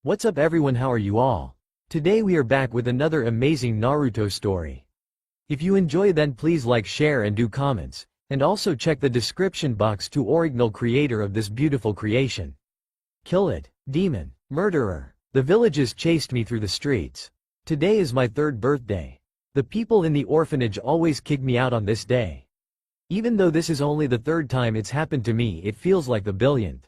What's up everyone, how are you all? Today we are back with another amazing Naruto story. If you enjoy then please like, share and do comments, and also check the description box to original creator of this beautiful creation. Kill it, demon, murderer. The villages chased me through the streets. Today is my 3rd birthday. The people in the orphanage always kick me out on this day. Even though this is only the 3rd time it's happened to me, it feels like the billionth.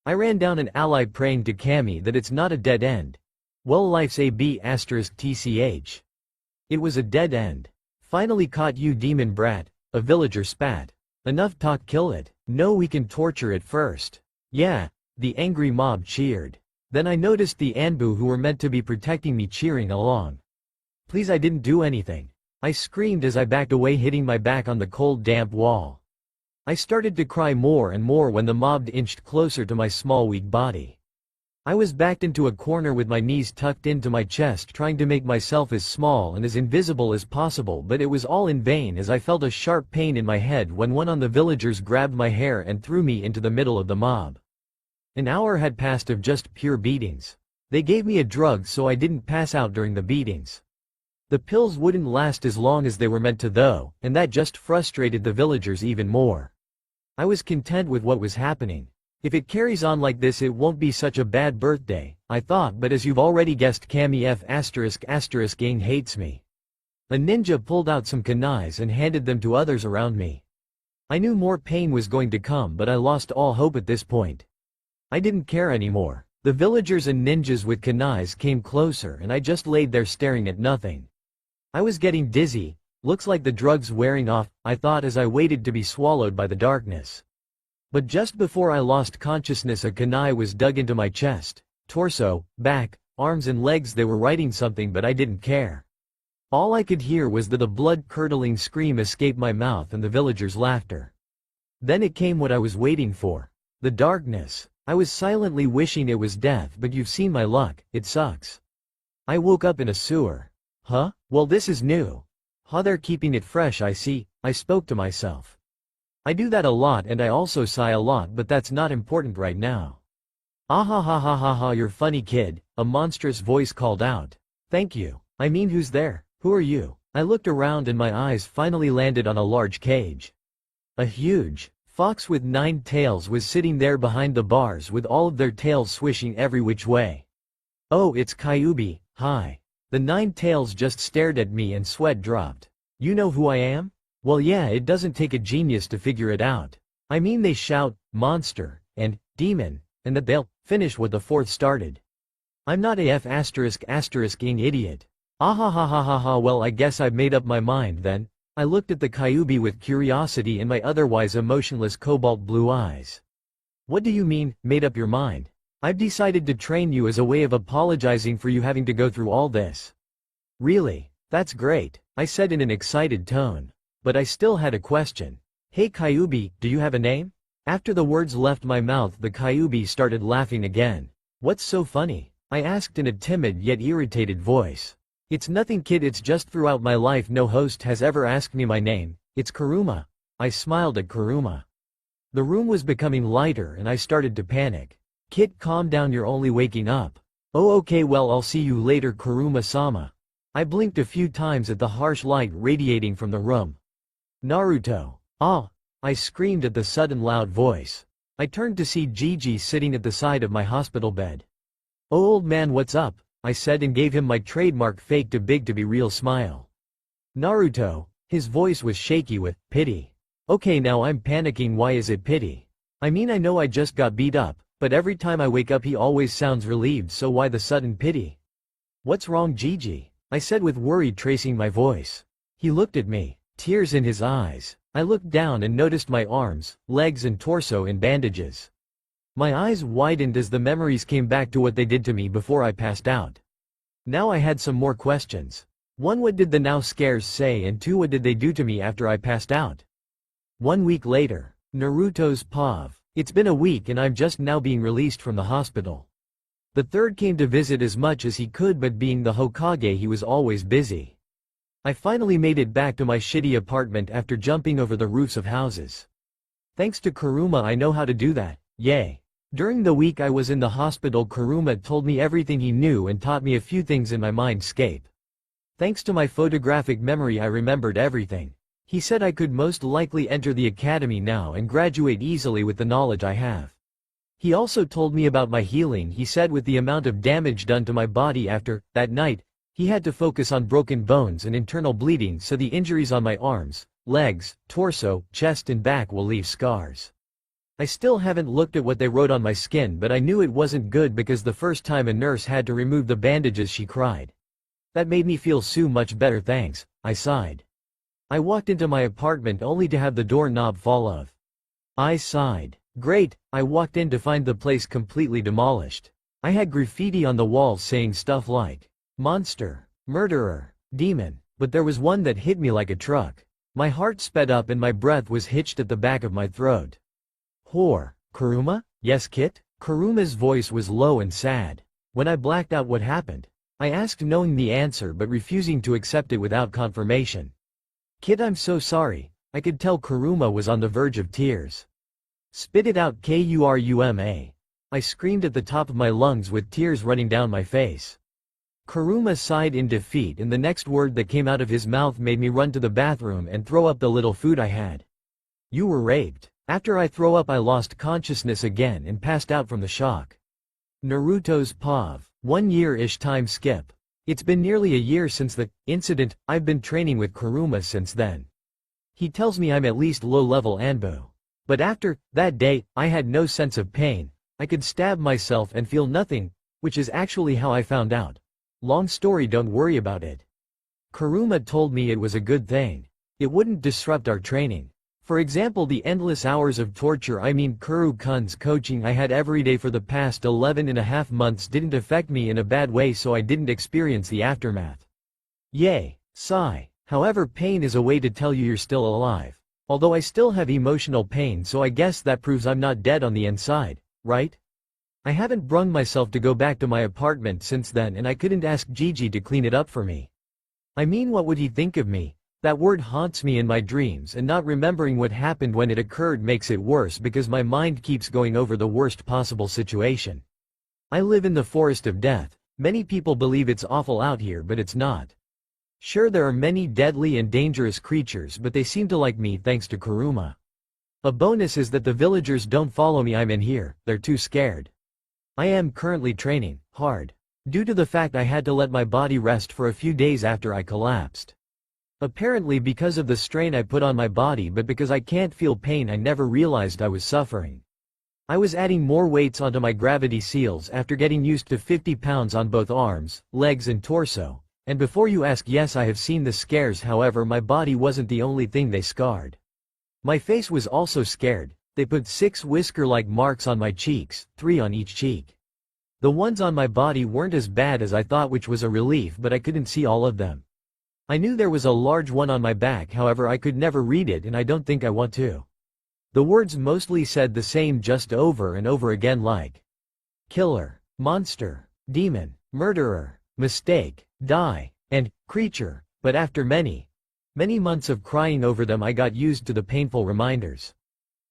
I ran down an ally praying to Kami that it's not a dead end. Well, life's a b***tch. It was a dead end. Finally caught you, demon brat, a villager spat. Enough talk, kill it. No, we can torture it first. Yeah, the angry mob cheered. Then I noticed the ANBU who were meant to be protecting me cheering along. Please, I didn't do anything. I screamed as I backed away, hitting my back on the cold damp wall. I started to cry more and more when the mob inched closer to my small weak body. I was backed into a corner with my knees tucked into my chest, trying to make myself as small and as invisible as possible, but it was all in vain as I felt a sharp pain in my head when one of the villagers grabbed my hair and threw me into the middle of the mob. An hour had passed of just pure beatings. They gave me a drug so I didn't pass out during the beatings. The pills wouldn't last as long as they were meant to though, and that just frustrated the villagers even more. I was content with what was happening. If it carries on like this it won't be such a bad birthday, I thought, but as you've already guessed, Kami F*** gang hates me. A ninja pulled out some kunais and handed them to others around me. I knew more pain was going to come, but I lost all hope at this point. I didn't care anymore. The villagers and ninjas with kunais came closer and I just laid there staring at nothing. I was getting dizzy. Looks like the drug's wearing off, I thought as I waited to be swallowed by the darkness. But just before I lost consciousness, a kunai was dug into my chest, torso, back, arms and legs. They were writing something, but I didn't care. All I could hear was the blood-curdling scream escape my mouth and the villagers' laughter. Then it came, what I was waiting for. The darkness. I was silently wishing it was death, but you've seen my luck, it sucks. I woke up in a sewer. Huh? Well, this is new. Huh, they're keeping it fresh, I see, I spoke to myself. I do that a lot and I also sigh a lot, but that's not important right now. Ah ha ha ha ha ha, you're funny kid, a monstrous voice called out. Thank you. I mean, who's there? Who are you? I looked around and my eyes finally landed on a large cage. A huge fox with 9 tails was sitting there behind the bars with all of their tails swishing every which way. Oh, it's Kyuubi, hi. The 9 tails just stared at me and sweat dropped. You know who I am? Well yeah, it doesn't take a genius to figure it out. I mean, they shout, monster, and demon, and that they'll finish what the 4th started. I'm not a f***ing idiot. Ah ha ha ha ha ha, well I guess I've made up my mind then. I looked at the Kyuubi with curiosity in my otherwise emotionless cobalt blue eyes. What do you mean, made up your mind? I've decided to train you as a way of apologizing for you having to go through all this. Really? That's great, I said in an excited tone. But I still had a question. Hey Kyuubi, do you have a name? After the words left my mouth, the Kyuubi started laughing again. What's so funny? I asked in a timid yet irritated voice. It's nothing kid, it's just throughout my life no host has ever asked me my name. It's Kuruma. I smiled at Kuruma. The room was becoming lighter and I started to panic. Kid, calm down, you're only waking up. Oh okay, well I'll see you later, Kuruma-sama. I blinked a few times at the harsh light radiating from the room. Naruto. Ah! I screamed at the sudden loud voice. I turned to see Gigi sitting at the side of my hospital bed. Oh old man, what's up? I said and gave him my trademark fake to big to be real smile. Naruto. His voice was shaky with pity. Okay, now I'm panicking, why is it pity? I mean, I know I just got beat up. But every time I wake up he always sounds relieved, so why the sudden pity? What's wrong, Gigi? I said with worry tracing my voice. He looked at me, tears in his eyes. I looked down and noticed my arms, legs and torso in bandages. My eyes widened as the memories came back to what they did to me before I passed out. Now I had some more questions. 1. What did the now scares say, and 2. What did they do to me after I passed out? 1 week later. Naruto's POV. It's been a week and I'm just now being released from the hospital. The 3rd came to visit as much as he could, but being the Hokage he was always busy. I finally made it back to my shitty apartment after jumping over the roofs of houses. Thanks to Kuruma I know how to do that, yay. During the week I was in the hospital, Kuruma told me everything he knew and taught me a few things in my mindscape. Thanks to my photographic memory I remembered everything. He said I could most likely enter the academy now and graduate easily with the knowledge I have. He also told me about my healing. He said with the amount of damage done to my body after that night, he had to focus on broken bones and internal bleeding, so the injuries on my arms, legs, torso, chest and back will leave scars. I still haven't looked at what they wrote on my skin, but I knew it wasn't good because the first time a nurse had to remove the bandages she cried. That made me feel so much better, thanks, I sighed. I walked into my apartment only to have the doorknob fall off. I sighed. Great, I walked in to find the place completely demolished. I had graffiti on the walls saying stuff like, monster, murderer, demon, but there was one that hit me like a truck. My heart sped up and my breath was hitched at the back of my throat. Whore, Kuruma? Yes, Kit? Kuruma's voice was low and sad. When I blacked out what happened, I asked knowing the answer but refusing to accept it without confirmation. Kid, I'm so sorry. I could tell Kuruma was on the verge of tears. Spit it out, Kuruma. I screamed at the top of my lungs with tears running down my face. Kuruma sighed in defeat, and the next word that came out of his mouth made me run to the bathroom and throw up the little food I had. You were raped. After I throw up I lost consciousness again and passed out from the shock. Naruto's POV. 1 year-ish time skip. It's been nearly a year since the incident. I've been training with Kuruma since then. He tells me I'm at least low-level ANBU. But after that day, I had no sense of pain. I could stab myself and feel nothing, which is actually how I found out. Long story, don't worry about it. Kuruma told me it was a good thing. It wouldn't disrupt our training. For example, the endless hours of torture, Kuru-kun's coaching I had every day for the past 11.5 months didn't affect me in a bad way, so I didn't experience the aftermath. Yay. Sigh. However, pain is a way to tell you you're still alive. Although I still have emotional pain, so I guess that proves I'm not dead on the inside, right? I haven't brung myself to go back to my apartment since then, and I couldn't ask Gigi to clean it up for me. I mean, what would he think of me? That word haunts me in my dreams, and not remembering what happened when it occurred makes it worse because my mind keeps going over the worst possible situation. I live in the forest of death. Many people believe it's awful out here, but it's not. Sure, there are many deadly and dangerous creatures, but they seem to like me thanks to Kuruma. A bonus is that the villagers don't follow me. I'm in here, they're too scared. I am currently training hard. Due to the fact I had to let my body rest for a few days after I collapsed. Apparently because of the strain I put on my body, but because I can't feel pain I never realized I was suffering. I was adding more weights onto my gravity seals after getting used to 50 pounds on both arms, legs and torso. And before you ask, yes, I have seen the scares. However, my body wasn't the only thing they scarred. My face was also scared. They put 6 whisker-like marks on my cheeks, 3 on each cheek. The ones on my body weren't as bad as I thought, which was a relief, but I couldn't see all of them. I knew there was a large one on my back, however I could never read it and I don't think I want to. The words mostly said the same just over and over again, like killer, monster, demon, murderer, mistake, die, and creature, but after many months of crying over them I got used to the painful reminders.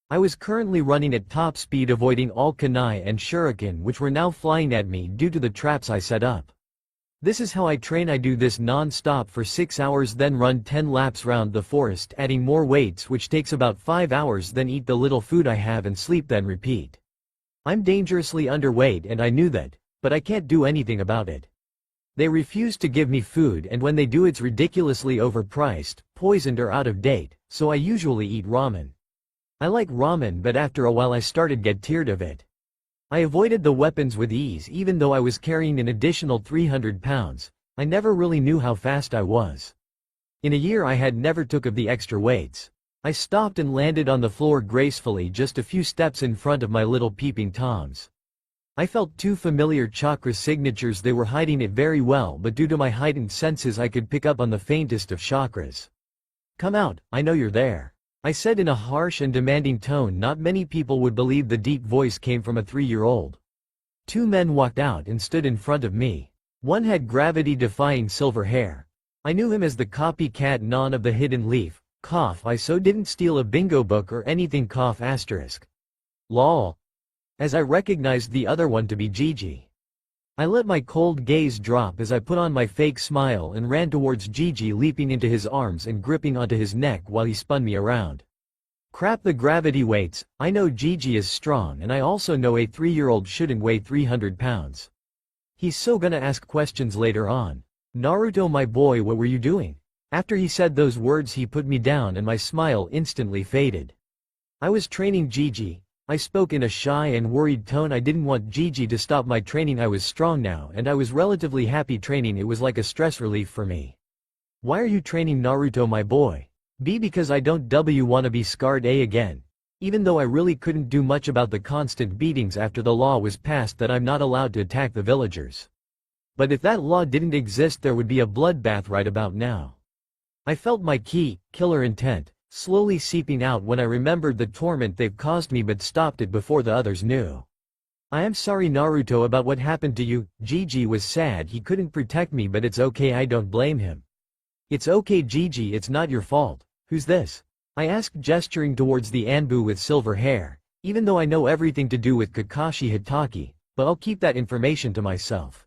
I was currently running at top speed, avoiding all kunai and shuriken which were now flying at me due to the traps I set up. This is how I train. I do this non-stop for 6 hours, then run 10 laps round the forest adding more weights, which takes about 5 hours, then eat the little food I have and sleep, then repeat. I'm dangerously underweight and I knew that, but I can't do anything about it. They refuse to give me food, and when they do it's ridiculously overpriced, poisoned or out of date, so I usually eat ramen. I like ramen, but after a while I started get tired of it. I avoided the weapons with ease even though I was carrying an additional 300 pounds, I never really knew how fast I was. In a year I had never took of the extra weights. I stopped and landed on the floor gracefully, just a few steps in front of my little peeping toms. I felt 2 familiar chakra signatures. They were hiding it very well, but due to my heightened senses I could pick up on the faintest of chakras. Come out, I know you're there, I said in a harsh and demanding tone. Not many people would believe the deep voice came from a 3-year-old. 2 men walked out and stood in front of me. One had gravity-defying silver hair. I knew him as the copycat non of the Hidden Leaf. Cough. I so didn't steal a bingo book or anything. Cough asterisk. Lol. as I recognized the other one to be Gigi. I let my cold gaze drop as I put on my fake smile and ran towards Gigi, leaping into his arms and gripping onto his neck while he spun me around. Crap, the gravity weights. I know Gigi is strong, and I also know a 3-year-old shouldn't weigh 300 pounds. He's so gonna ask questions later on. Naruto, my boy, what were you doing? After he said those words he put me down and my smile instantly faded. I was training Gigi. I spoke in a shy and worried tone. I didn't want Gigi to stop my training. I was strong now and I was relatively happy training. It was like a stress relief for me. Why are you training, Naruto, my boy? B, because I don't wanna be scarred. A, again. Even though I really couldn't do much about the constant beatings after the law was passed that I'm not allowed to attack the villagers. But if that law didn't exist, there would be a bloodbath right about now. I felt my killer intent slowly seeping out when I remembered the torment they've caused me, but stopped it before the others knew. I am sorry, Naruto, about what happened to you. Gigi was sad he couldn't protect me, but it's okay, I don't blame him. It's okay, Gigi, it's not your fault. Who's this? I asked, gesturing towards the ANBU with silver hair. Even though I know everything to do with Kakashi Hitaki, but I'll keep that information to myself.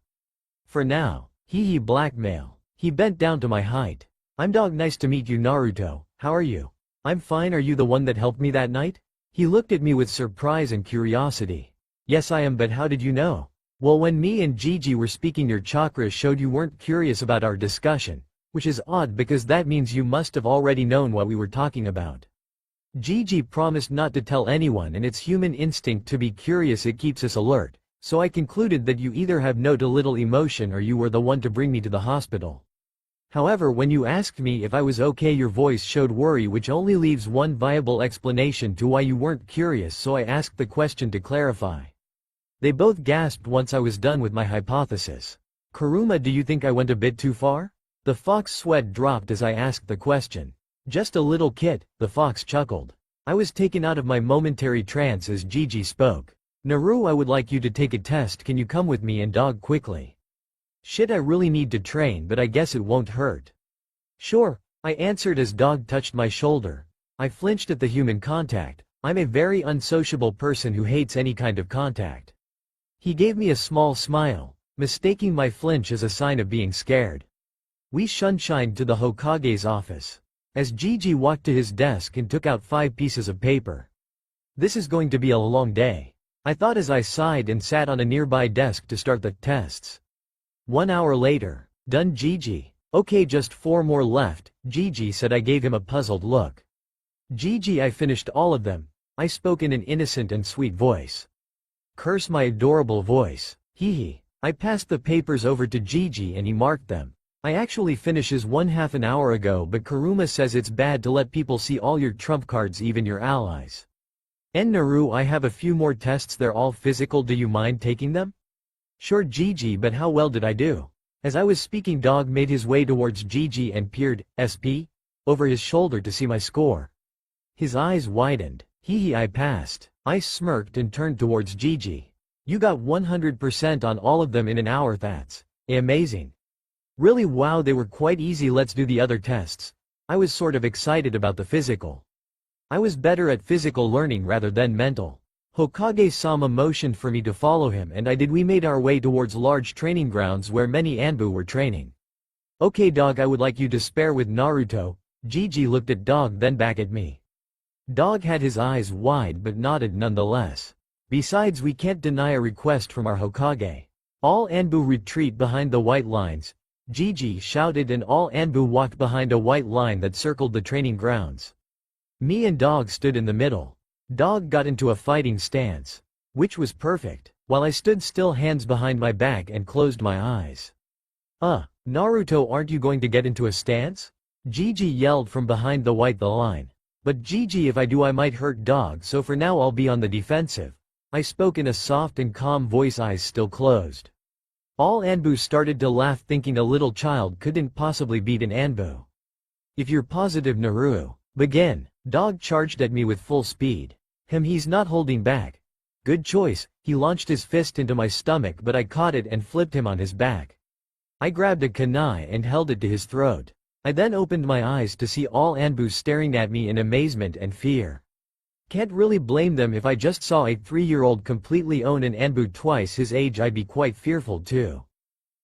For now. He blackmail. He bent down to my height. I'm Dog, nice to meet you, Naruto. How are you? I'm fine. Are you the one that helped me that night? He looked at me with surprise and curiosity. Yes, I am, but how did you know? Well, when me and Gigi were speaking, your chakras showed you weren't curious about our discussion. Which is odd because that means you must have already known what we were talking about. Gigi promised not to tell anyone, and it's human instinct to be curious, it keeps us alert, so I concluded that you either have no little emotion or you were the one to bring me to the hospital. However, when you asked me if I was okay, your voice showed worry, which only leaves one viable explanation to why you weren't curious, so I asked the question to clarify. They both gasped once I was done with my hypothesis. Kuruma, do you think I went a bit too far? The fox sweat dropped as I asked the question. Just a little, kid, the fox chuckled. I was taken out of my momentary trance as Gigi spoke. Naru, I would like you to take a test. Can you come with me? And Dog quickly. Shit, I really need to train, but I guess it won't hurt. Sure, I answered as Dog touched my shoulder. I flinched at the human contact. I'm a very unsociable person who hates any kind of contact. He gave me a small smile, mistaking my flinch as a sign of being scared. We shunshined to the Hokage's office. As Gigi walked to his desk and took out 5 pieces of paper. This is going to be a long day, I thought as I sighed and sat on a nearby desk to start the tests. 1 hour later. Done, Gigi? Okay, just 4 more left, Gigi said. I gave him a puzzled look. Gigi, I finished all of them, I spoke in an innocent and sweet voice. Curse my adorable voice. Hee. I passed the papers over to Gigi and he marked them. I actually finishes one half an hour ago, but Kuruma says it's bad to let people see all your trump cards, even your allies. And Naru, I have a few more tests, they're all physical, do you mind taking them? Sure, Gigi, but how well did I do? As I was speaking, Dog made his way towards Gigi and peered, SP? Over his shoulder to see my score. His eyes widened. Hee, I passed. I smirked and turned towards Gigi. You got 100% on all of them in an hour, that's amazing. Really? Wow, they were quite easy. Let's do the other tests. I was sort of excited about the physical. I was better at physical learning rather than mental. Hokage-sama motioned for me to follow him and I did. We made our way towards large training grounds where many ANBU were training. Okay, Dog, I would like you to spar with Naruto. Gigi looked at Dog, then back at me. Dog had his eyes wide but nodded nonetheless. Besides, we can't deny a request from our Hokage. All ANBU retreat behind the white lines. Gigi shouted and all ANBU walked behind a white line that circled the training grounds. Me and Dog stood in the middle. Dog got into a fighting stance, which was perfect, while I stood still, hands behind my back and closed my eyes. Naruto, aren't you going to get into a stance? Gigi yelled from behind the white line. But Gigi, if I do I might hurt Dog, so for now I'll be on the defensive. I spoke in a soft and calm voice, eyes still closed. All ANBU started to laugh, thinking a little child couldn't possibly beat an ANBU. If you're positive, Naru, begin. Dog charged at me with full speed. He's not holding back. Good choice. He launched his fist into my stomach, but I caught it and flipped him on his back. I grabbed a kunai and held it to his throat. I then opened my eyes to see all ANBU staring at me in amazement and fear. Can't really blame them. If I just saw a 3-year-old completely own an ANBU twice his age, I'd be quite fearful too.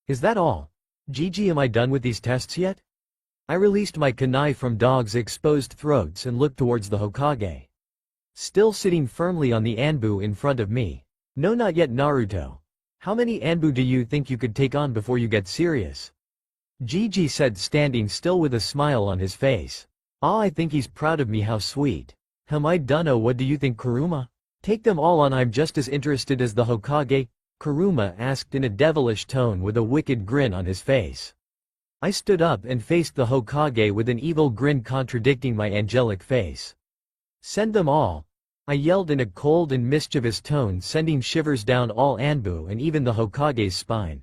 Is that all? GG, am I done with these tests yet? I released my kunai from dog's exposed throats and looked towards the Hokage. Still sitting firmly on the ANBU in front of me. No, not yet, Naruto. How many ANBU do you think you could take on before you get serious? GG said, standing still with a smile on his face. Ah, I think he's proud of me, how sweet. I dunno, what do you think, Kuruma? Take them all on, I'm just as interested as the Hokage, Kuruma asked in a devilish tone with a wicked grin on his face. I stood up and faced the Hokage with an evil grin contradicting my angelic face. Send them all, I yelled in a cold and mischievous tone, sending shivers down all ANBU and even the Hokage's spine.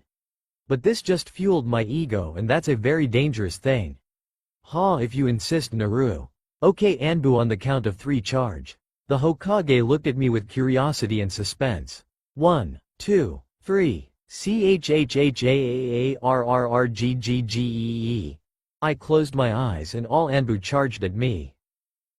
But this just fueled my ego, and that's a very dangerous thing. Ha, if you insist, Naru. Okay, ANBU, on the count of 3 charge. The Hokage looked at me with curiosity and suspense. 1, 2, 3. CHHHAARRRGGGEE. I closed my eyes and all ANBU charged at me.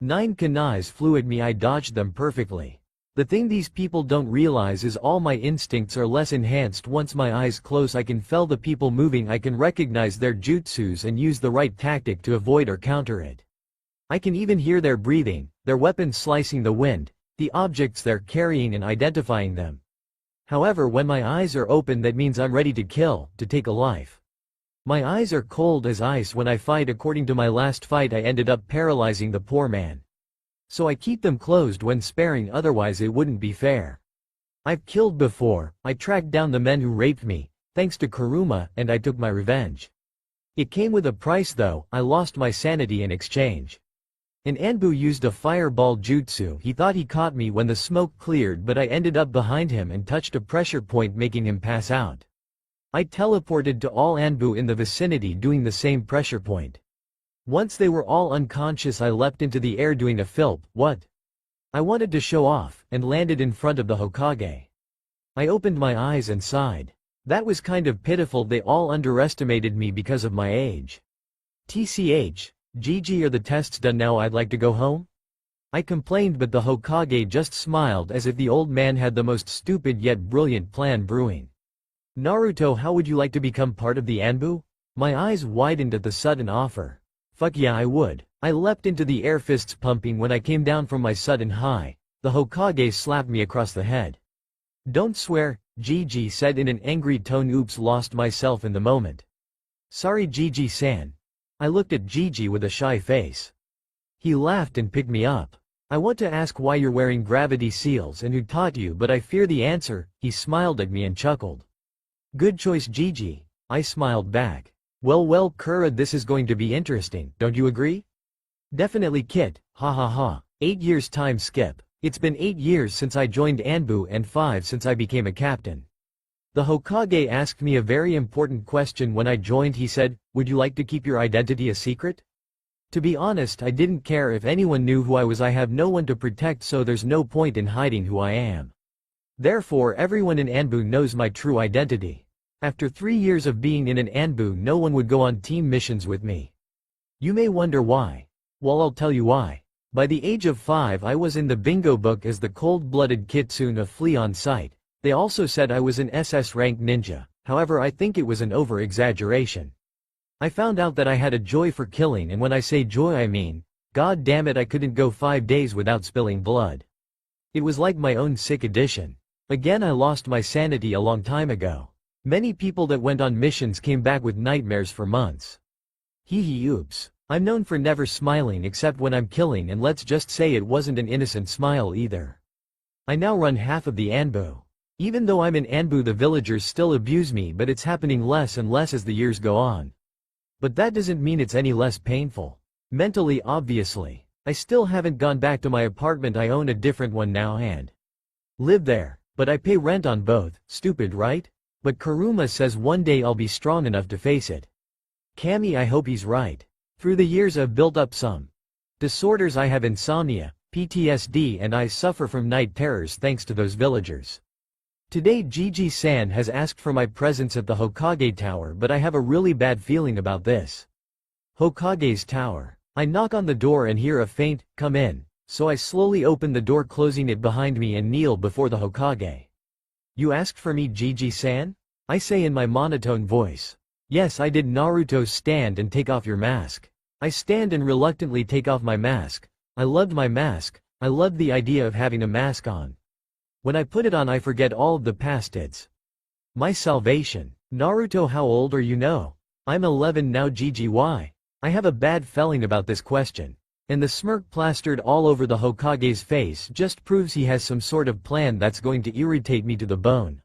9 kunais flew at me, I dodged them perfectly. The thing these people don't realize is all my instincts are less enhanced. Once my eyes close, I can feel the people moving, I can recognize their jutsus and use the right tactic to avoid or counter it. I can even hear their breathing, their weapons slicing the wind, the objects they're carrying, and identifying them. However, when my eyes are open, that means I'm ready to kill, to take a life. My eyes are cold as ice when I fight. According to my last fight, I ended up paralyzing the poor man. So I keep them closed when sparing, otherwise it wouldn't be fair. I've killed before, I tracked down the men who raped me, thanks to Kuruma, and I took my revenge. It came with a price though, I lost my sanity in exchange. An ANBU used a fireball jutsu. He thought he caught me when the smoke cleared, but I ended up behind him and touched a pressure point, making him pass out. I teleported to all ANBU in the vicinity doing the same pressure point. Once they were all unconscious, I leapt into the air doing a flip. What? I wanted to show off, and landed in front of the Hokage. I opened my eyes and sighed. That was kind of pitiful. They all underestimated me because of my age. TCH. GG, are the tests done now? I'd like to go home? I complained, but the Hokage just smiled as if the old man had the most stupid yet brilliant plan brewing. Naruto, how would you like to become part of the ANBU? My eyes widened at the sudden offer. Fuck yeah, I would. I leapt into the air, fists pumping. When I came down from my sudden high, the Hokage slapped me across the head. Don't swear, GG said in an angry tone. Oops, lost myself in the moment. Sorry, GG-san. I looked at GG with a shy face. He laughed and picked me up. I want to ask why you're wearing gravity seals and who taught you, but I fear the answer. He smiled at me and chuckled. Good choice, GG. I smiled back. Well, Kura, this is going to be interesting, don't you agree? Definitely, Kit. Ha ha ha. 8 years time skip. It's been 8 years since I joined ANBU and 5 since I became a captain. The Hokage asked me a very important question when I joined. He said, would you like to keep your identity a secret? To be honest, I didn't care if anyone knew who I was. I have no one to protect, so there's no point in hiding who I am. Therefore, everyone in ANBU knows my true identity. After 3 years of being in an ANBU, no one would go on team missions with me. You may wonder why. Well, I'll tell you why. By the age of 5, I was in the bingo book as the cold-blooded kitsune, a flea on sight. They also said I was an SS rank ninja, however I think it was an over-exaggeration. I found out that I had a joy for killing, and when I say joy I mean, god damn it, I couldn't go 5 days without spilling blood. It was like my own sick addition. Again, I lost my sanity a long time ago. Many people that went on missions came back with nightmares for months. Hee oops. I'm known for never smiling except when I'm killing, and let's just say it wasn't an innocent smile either. I now run half of the ANBU. Even though I'm in ANBU, the villagers still abuse me, but it's happening less and less as the years go on. But that doesn't mean it's any less painful. Mentally, obviously. I still haven't gone back to my apartment. I own a different one now and live there, but I pay rent on both. Stupid, right? But Kuruma says one day I'll be strong enough to face it. Kami, I hope he's right. Through the years I've built up some disorders. I have insomnia, PTSD, and I suffer from night terrors thanks to those villagers. Today GG-san has asked for my presence at the Hokage Tower, but I have a really bad feeling about this. Hokage's Tower. I knock on the door and hear a faint, come in, So I slowly opened the door, closing it behind me, and kneel before the Hokage. "You asked for me, Gigi-san?" I say in my monotone voice. "Yes, I did." Naruto, stand and take off your mask. I stand and reluctantly take off my mask. I loved my mask. I loved the idea of having a mask on. When I put it on, I forget all of the past. It's my salvation. "Naruto, how old are you now?" "I'm 11 now, Gigi. Why?" I have a bad feeling about this question. And the smirk plastered all over the Hokage's face just proves he has some sort of plan that's going to irritate me to the bone.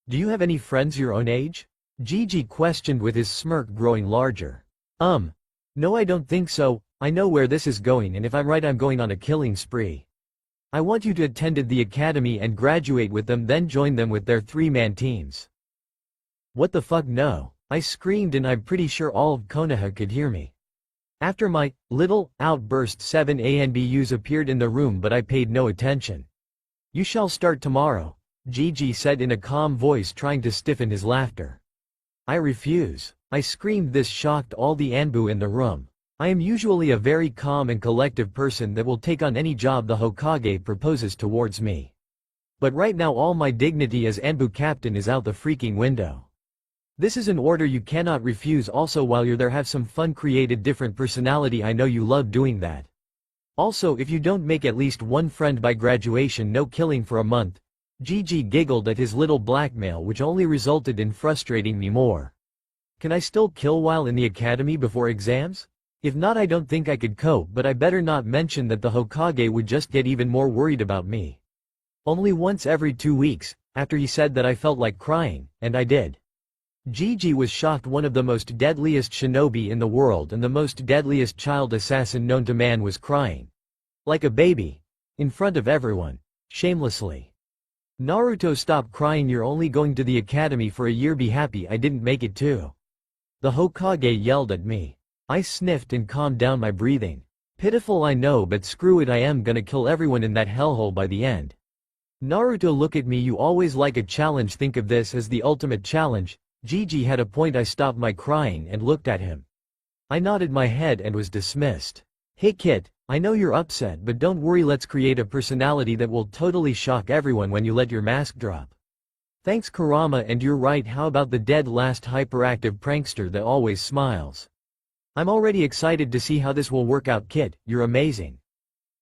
"Do you have any friends your own age?" Gigi questioned, with his smirk growing larger. No, I don't think so. I know where this is going, and if I'm right, I'm going on a killing spree. I want you to attend the academy and graduate with them, then join them with their 3-man teams." "What the fuck, no," I screamed, and I'm pretty sure all of Konoha could hear me. After my little outburst, 7 ANBUs appeared in the room, but I paid no attention. "You shall start tomorrow," Gigi said in a calm voice, trying to stiffen his laughter. "I refuse," I screamed. This shocked all the ANBU in the room. I am usually a very calm and collective person that will take on any job the Hokage proposes towards me. But right now all my dignity as ANBU captain is out the freaking window. This is an order you cannot refuse. Also, while you're there, have some fun, create a different personality. I know you love doing that. Also, if you don't make at least one friend by graduation, no killing for a month." Gigi giggled at his little blackmail, which only resulted in frustrating me more. "Can I still kill while in the academy before exams? If not, I don't think I could cope, but I better not mention that the Hokage would just get even more worried about me." Only once every 2 weeks, after he said that I felt like crying, and I did. Gigi was shocked. One of the most deadliest shinobi in the world and the most deadliest child assassin known to man was crying. Like a baby. In front of everyone. Shamelessly. "Naruto, stop crying. You're only going to the academy for a year. Be happy I didn't make it too." The Hokage yelled at me. I sniffed and calmed down my breathing. Pitiful, I know, but screw it, I am gonna kill everyone in that hellhole by the end. "Naruto, look at me. You always like a challenge. Think of this as the ultimate challenge." Gigi had a point. I stopped my crying and looked at him. I nodded my head and was dismissed. "Hey kid, I know you're upset, but don't worry, let's create a personality that will totally shock everyone when you let your mask drop." "Thanks, Kurama, and you're right. How about the dead last hyperactive prankster that always smiles?" "I'm already excited to see how this will work out, kid. You're amazing."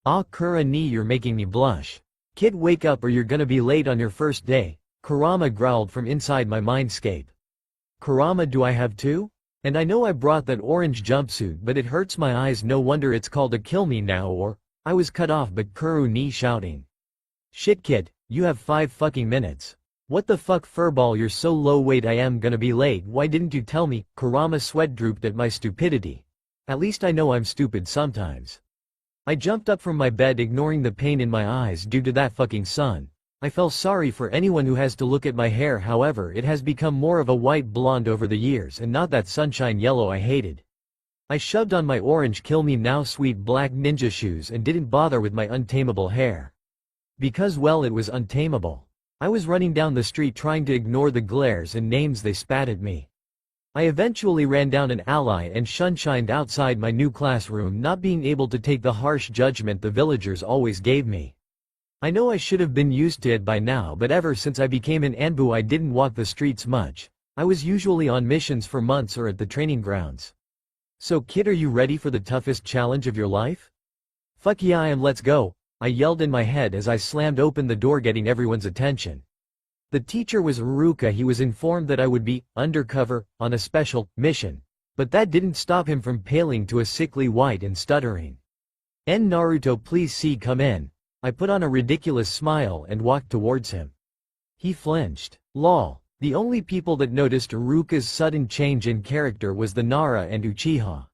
"Ah, Kura-ni, you're making me blush." "Kid, wake up or you're gonna be late on your first day," Kurama growled from inside my mindscape. "Kurama, do I have to? And I know I brought that orange jumpsuit, but it hurts my eyes. No wonder it's called a kill me now." Or I was cut off, but Kuru-ni shouting. "Shit kid, you have 5 fucking minutes. What the fuck, furball, you're so low. Wait, I am gonna be late. Why didn't you tell me?" Kurama sweat drooped at my stupidity. At least I know I'm stupid sometimes. I jumped up from my bed, ignoring the pain in my eyes due to that fucking sun. I felt sorry for anyone who has to look at my hair. However, it has become more of a white blonde over the years and not that sunshine yellow I hated. I shoved on my orange kill me now sweet black ninja shoes and didn't bother with my untamable hair. Because, well, it was untamable. I was running down the street trying to ignore the glares and names they spat at me. I eventually ran down an alley and sunshined outside my new classroom, not being able to take the harsh judgment the villagers always gave me. I know I should have been used to it by now, but ever since I became an ANBU I didn't walk the streets much. I was usually on missions for months or at the training grounds. "So kid, are you ready for the toughest challenge of your life?" "Fuck yeah I am, let's go," I yelled in my head as I slammed open the door, getting everyone's attention. The teacher was Iruka. He was informed that I would be undercover on a special mission. But that didn't stop him from paling to a sickly white and stuttering. "Naruto, please see, come in." I put on a ridiculous smile and walked towards him. He flinched. Lol. The only people that noticed Iruka's sudden change in character was the Nara and Uchiha.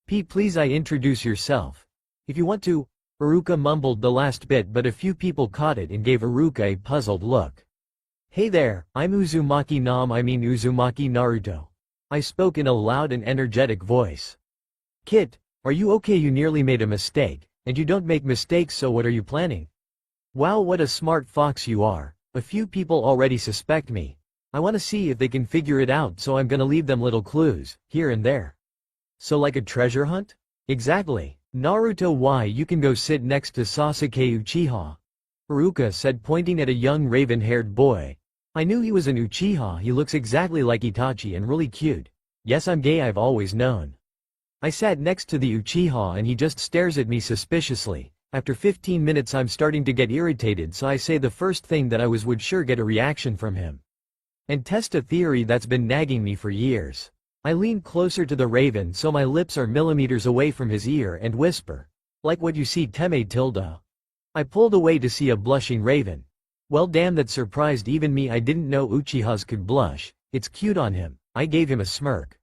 Please I introduce yourself." "If you want to." Iruka mumbled the last bit, but a few people caught it and gave Iruka a puzzled look. "Hey there, I'm Uzumaki Uzumaki Naruto." I spoke in a loud and energetic voice. "Kid, are you okay? You nearly made a mistake. And you don't make mistakes, so what are you planning?" "Wow, what a smart fox you are. A few people already suspect me. I want to see if they can figure it out, so I'm gonna leave them little clues, here and there." "So like a treasure hunt?" "Exactly. Naruto, why you can go sit next to Sasuke Uchiha. Haruka said, pointing at a young raven-haired boy. I knew he was an Uchiha, he looks exactly like Itachi and really cute. Yes, I'm gay, I've always known. I sat next to the Uchiha and he just stares at me suspiciously. After 15 minutes I'm starting to get irritated, so I say the first thing that I would sure get a reaction from him. And test a theory that's been nagging me for years. I lean closer to the raven so my lips are millimeters away from his ear and whisper. Like what you see Teme tilde. I pulled away to see a blushing raven. Well damn, that surprised even me, I didn't know Uchihas could blush, it's cute on him. I gave him a smirk.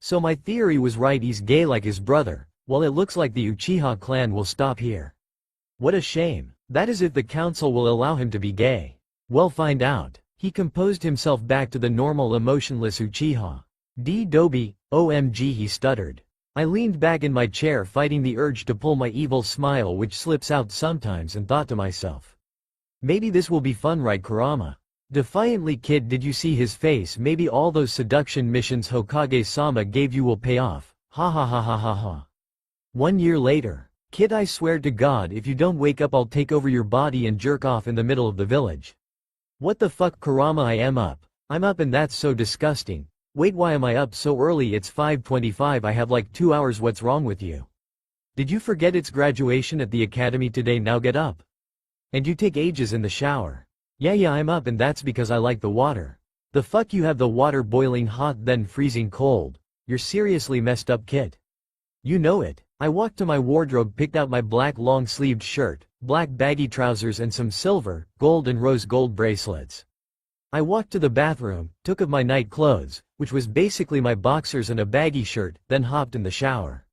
So my theory was right, he's gay like his brother. Well, it looks like the Uchiha clan will stop here. What a shame. That is if the council will allow him to be gay. Well, find out. He composed himself back to the normal emotionless Uchiha. D-Dobi, OMG, he stuttered. I leaned back in my chair fighting the urge to pull my evil smile which slips out sometimes and thought to myself. Maybe this will be fun, right Kurama? Defiantly, kid, did you see his face? Maybe all those seduction missions Hokage-sama gave you will pay off. Ha ha ha ha ha ha. 1 year later. Kid, I swear to God, if you don't wake up I'll take over your body and jerk off in the middle of the village. What the fuck, Kurama, I am up. I'm up and that's so disgusting. Wait, why am I up so early? It's 5:25, I have like 2 hours, what's wrong with you? Did you forget it's graduation at the academy today? Now get up. And you take ages in the shower. Yeah, I'm up and that's because I like the water. The fuck, you have the water boiling hot then freezing cold. You're seriously messed up, kid. You know it. I walked to my wardrobe, picked out my black long-sleeved shirt, black baggy trousers and some silver, gold and rose gold bracelets. I walked to the bathroom, took off my night clothes, which was basically my boxers and a baggy shirt, then hopped in the shower.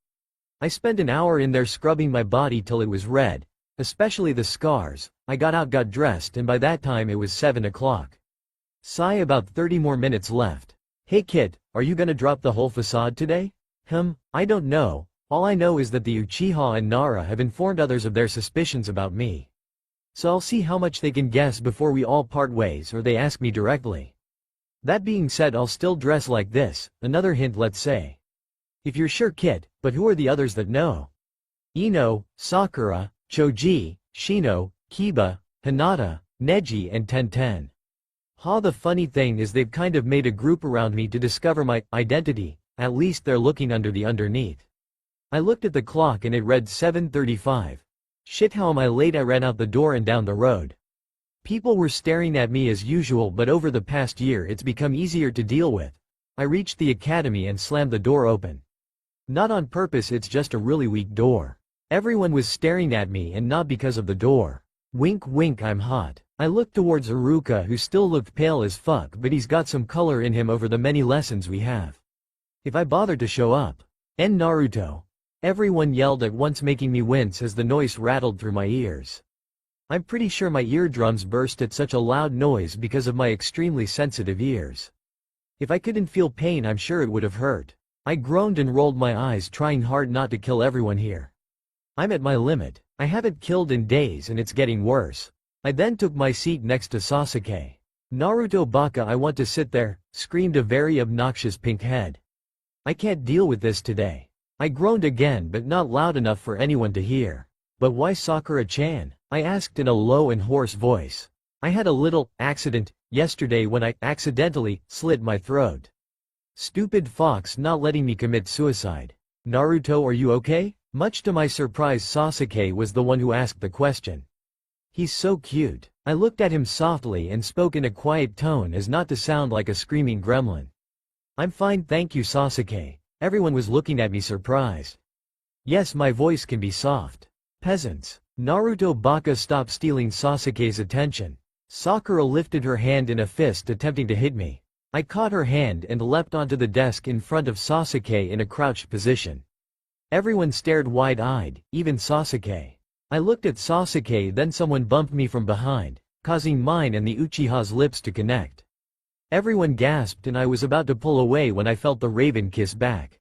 I spent an hour in there scrubbing my body till it was red, especially the scars. I got out, got dressed, and by that time it was 7 o'clock. Sigh, about 30 more minutes left. Hey kid, are you gonna drop the whole facade today? I don't know. All I know is that the Uchiha and Nara have informed others of their suspicions about me. So I'll see how much they can guess before we all part ways or they ask me directly. That being said, I'll still dress like this, another hint, let's say. If you're sure, kid, but who are the others that know? Ino, Sakura, Choji, Shino, Kiba, Hinata, Neji and Tenten. The funny thing is they've kind of made a group around me to discover my identity, at least they're looking under the underneath. I looked at the clock and it read 7:35. Shit, how am I late? I ran out the door and down the road. People were staring at me as usual, but over the past year it's become easier to deal with. I reached the academy and slammed the door open. Not on purpose, it's just a really weak door. Everyone was staring at me and not because of the door. Wink wink, I'm hot. I looked towards Haruka, who still looked pale as fuck, but he's got some color in him over the many lessons we have. If I bothered to show up. And Naruto. Everyone yelled at once, making me wince as the noise rattled through my ears. I'm pretty sure my eardrums burst at such a loud noise because of my extremely sensitive ears. If I couldn't feel pain, I'm sure it would have hurt. I groaned and rolled my eyes, trying hard not to kill everyone here. I'm at my limit. I haven't killed in days and it's getting worse. I then took my seat next to Sasuke. Naruto baka, I want to sit there, screamed a very obnoxious pink head. I can't deal with this today. I groaned again, but not loud enough for anyone to hear. But why Sakura-chan? I asked in a low and hoarse voice. I had a little accident yesterday when I accidentally slit my throat. Stupid fox, not letting me commit suicide. Naruto, are you okay? Much to my surprise, Sasuke was the one who asked the question. He's so cute. I looked at him softly and spoke in a quiet tone as not to sound like a screaming gremlin. I'm fine, thank you, Sasuke. Everyone was looking at me surprised. Yes, my voice can be soft. Peasants. Naruto baka, stop stealing Sasuke's attention. Sakura lifted her hand in a fist, attempting to hit me. I caught her hand and leapt onto the desk in front of Sasuke in a crouched position. Everyone stared wide-eyed, even Sasuke. I looked at Sasuke, then someone bumped me from behind, causing mine and the Uchiha's lips to connect. Everyone gasped and I was about to pull away when I felt the raven kiss back.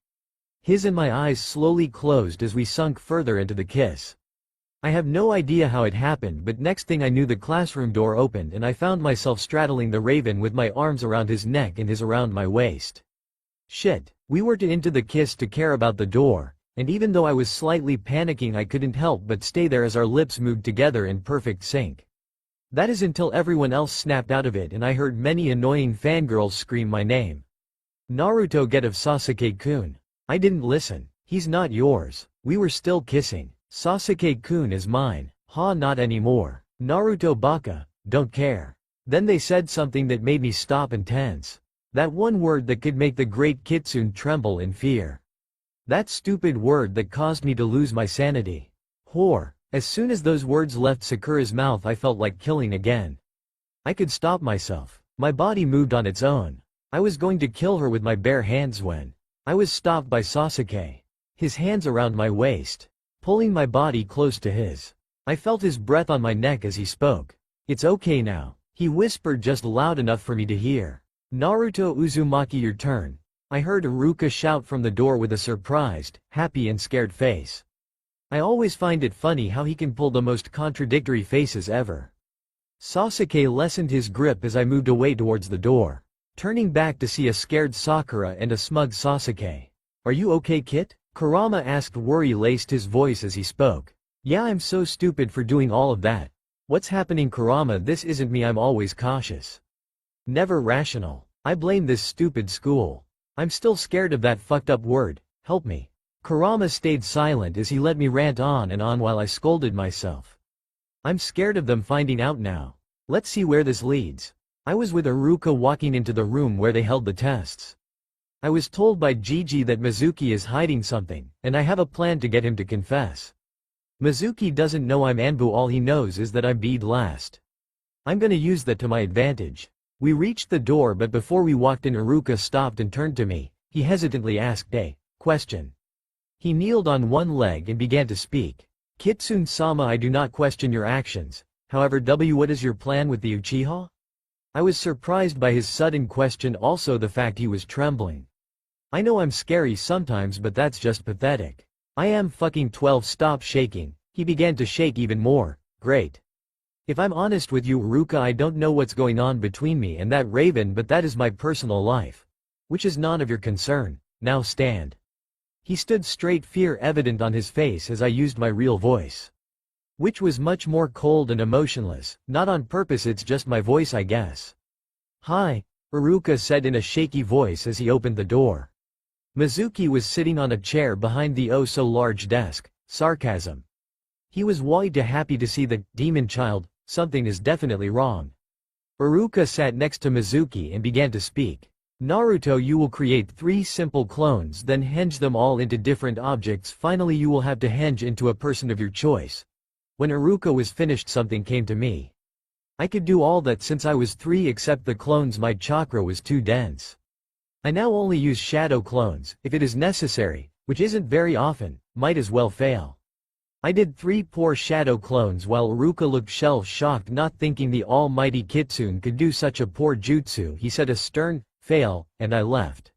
His and my eyes slowly closed as we sunk further into the kiss. I have no idea how it happened, but next thing I knew the classroom door opened and I found myself straddling the raven with my arms around his neck and his around my waist. Shit, we were too into the kiss to care about the door, And even though I was slightly panicking, I couldn't help but stay there as our lips moved together in perfect sync. That is until everyone else snapped out of it and I heard many annoying fangirls scream my name. Naruto, get of Sasuke-kun. I didn't listen. He's not yours. We were still kissing. Sasuke-kun is mine. Ha, not anymore. Naruto baka, don't care. Then they said something that made me stop and tense. That one word that could make the great Kitsune tremble in fear. That stupid word that caused me to lose my sanity. Whore. As soon as those words left Sakura's mouth, I felt like killing again. I could stop myself. My body moved on its own. I was going to kill her with my bare hands when I was stopped by Sasuke. His hands around my waist, pulling my body close to his. I felt his breath on my neck as he spoke. It's okay now, he whispered just loud enough for me to hear. Naruto Uzumaki, your turn. I heard Iruka shout from the door with a surprised, happy and scared face. I always find it funny how he can pull the most contradictory faces ever. Sasuke lessened his grip as I moved away towards the door, turning back to see a scared Sakura and a smug Sasuke. Are you okay, Kit? Kurama asked, worry laced his voice as he spoke. Yeah, I'm so stupid for doing all of that. What's happening, Kurama? This isn't me, I'm always cautious. Never rational. I blame this stupid school. I'm still scared of that fucked up word, help me. Kurama stayed silent as he let me rant on and on while I scolded myself. I'm scared of them finding out now. Let's see where this leads. I was with Iruka walking into the room where they held the tests. I was told by Gigi that Mizuki is hiding something, and I have a plan to get him to confess. Mizuki doesn't know I'm Anbu, all he knows is that I'm beat last. I'm gonna use that to my advantage. We reached the door, but before we walked in, Iruka stopped and turned to me. He hesitantly asked a question. He kneeled on one leg and began to speak. Kitsune-sama, I do not question your actions. However, what is your plan with the Uchiha? I was surprised by his sudden question, also the fact he was trembling. I know I'm scary sometimes, but that's just pathetic. I am fucking 12, stop shaking. He began to shake even more. Great. If I'm honest with you, Iruka, I don't know what's going on between me and that raven, but that is my personal life. Which is none of your concern. Now stand. He stood straight, fear evident on his face as I used my real voice, which was much more cold and emotionless. Not on purpose, it's just my voice, I guess. Hi, Iruka said in a shaky voice as he opened the door. Mizuki was sitting on a chair behind the oh-so-large desk. Sarcasm. He was wide happy to see the demon child. Something is definitely wrong. Iruka sat next to Mizuki and began to speak. Naruto, you will create 3 simple clones, then henge them all into different objects. Finally you will have to henge into a person of your choice. When Iruka was finished, something came to me. I could do all that since I was 3, except the clones, my chakra was too dense. I now only use shadow clones, if it is necessary, which isn't very often, might as well fail. I did 3 poor shadow clones while Iruka looked shell-shocked, not thinking the almighty Kitsune could do such a poor jutsu. He said a stern, fail, and I left.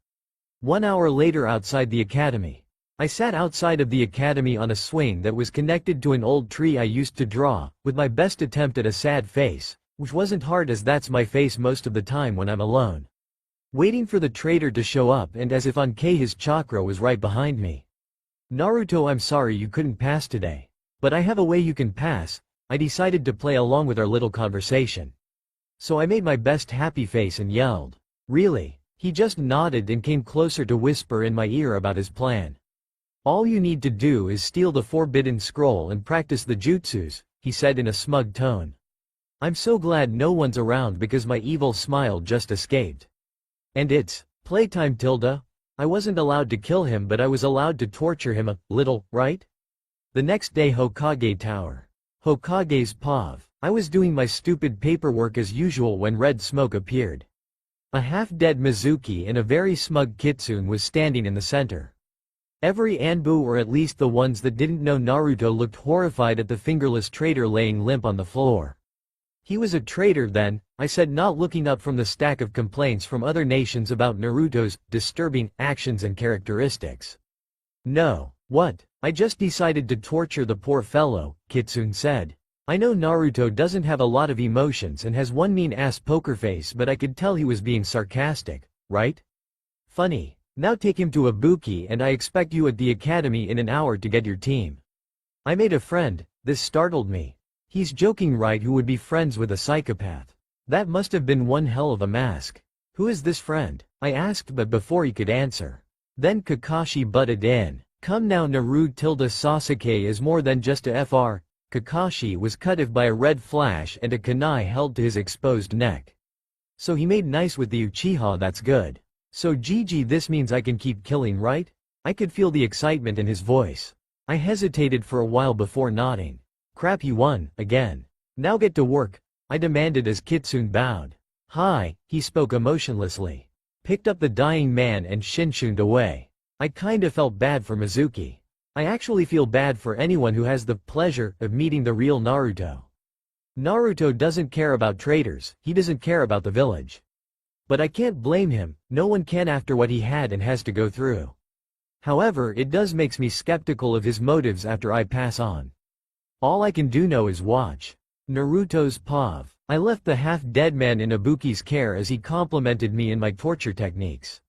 1 hour later, outside the academy. I sat outside of the academy on a swing that was connected to an old tree I used to draw, with my best attempt at a sad face, which wasn't hard as that's my face most of the time when I'm alone. Waiting for the traitor to show up, and as if on K, his chakra was right behind me. Naruto, I'm sorry you couldn't pass today. But I have a way you can pass. I decided to play along with our little conversation. So I made my best happy face and yelled. Really? He just nodded and came closer to whisper in my ear about his plan. All you need to do is steal the forbidden scroll and practice the jutsus, he said in a smug tone. I'm so glad no one's around because my evil smile just escaped. And it's playtime, Tilda. I wasn't allowed to kill him, but I was allowed to torture him a little, right? The next day, Hokage Tower. Hokage's POV. I was doing my stupid paperwork as usual when red smoke appeared. A half-dead Mizuki and a very smug Kitsune was standing in the center. Every Anbu, or at least the ones that didn't know Naruto, looked horrified at the fingerless traitor laying limp on the floor. He was a traitor then, I said, not looking up from the stack of complaints from other nations about Naruto's disturbing actions and characteristics. No. What? I just decided to torture the poor fellow, Kitsune said. I know Naruto doesn't have a lot of emotions and has one mean-ass poker face, but I could tell he was being sarcastic, right? Funny. Now take him to Ibuki and I expect you at the academy in an hour to get your team. I made a friend, this startled me. He's joking, right? Who would be friends with a psychopath? That must have been one hell of a mask. Who is this friend? I asked, but before he could answer. Then Kakashi butted in. Come now, Naruto. Sasuke is more than just a FR. Kakashi was cut off by a red flash and a kunai held to his exposed neck. So he made nice with the Uchiha, that's good. So GG, this means I can keep killing, right? I could feel the excitement in his voice. I hesitated for a while before nodding. Crap, he won, again. Now get to work, I demanded as Kitsune bowed. Hi, he spoke emotionlessly. Picked up the dying man and shinshuned away. I kinda felt bad for Mizuki. I actually feel bad for anyone who has the pleasure of meeting the real Naruto. Naruto doesn't care about traitors, he doesn't care about the village. But I can't blame him, no one can after what he had and has to go through. However, it does makes me skeptical of his motives after I pass on. All I can do now is watch. Naruto's POV. I left the half-dead man in Ibuki's care as he complimented me in my torture techniques.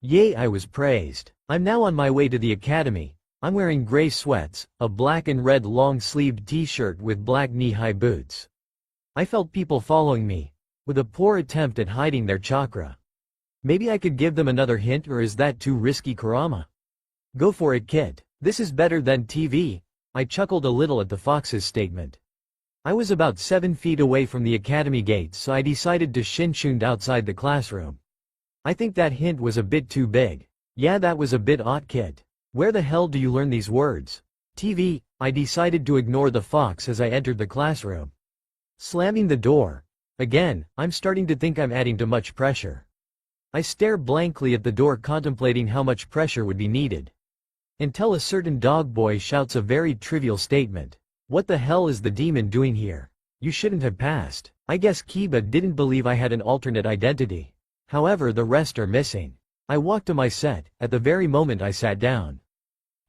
Yay, I was praised. I'm now on my way to the academy. I'm wearing gray sweats, a black and red long-sleeved t-shirt with black knee-high boots. I felt people following me, with a poor attempt at hiding their chakra. Maybe I could give them another hint, or is that too risky, Kurama? Go for it, kid. This is better than TV. I chuckled a little at the fox's statement. I was about 7 feet away from the academy gates, so I decided to shinshuned outside the classroom. I think that hint was a bit too big. Yeah, that was a bit odd, kid. Where the hell do you learn these words? TV. I decided to ignore the fox as I entered the classroom. Slamming the door. Again, I'm starting to think I'm adding too much pressure. I stare blankly at the door, contemplating how much pressure would be needed. Until a certain dog boy shouts a very trivial statement. What the hell is the demon doing here? You shouldn't have passed. I guess Kiba didn't believe I had an alternate identity. However, the rest are missing. I walked to my set, at the very moment I sat down.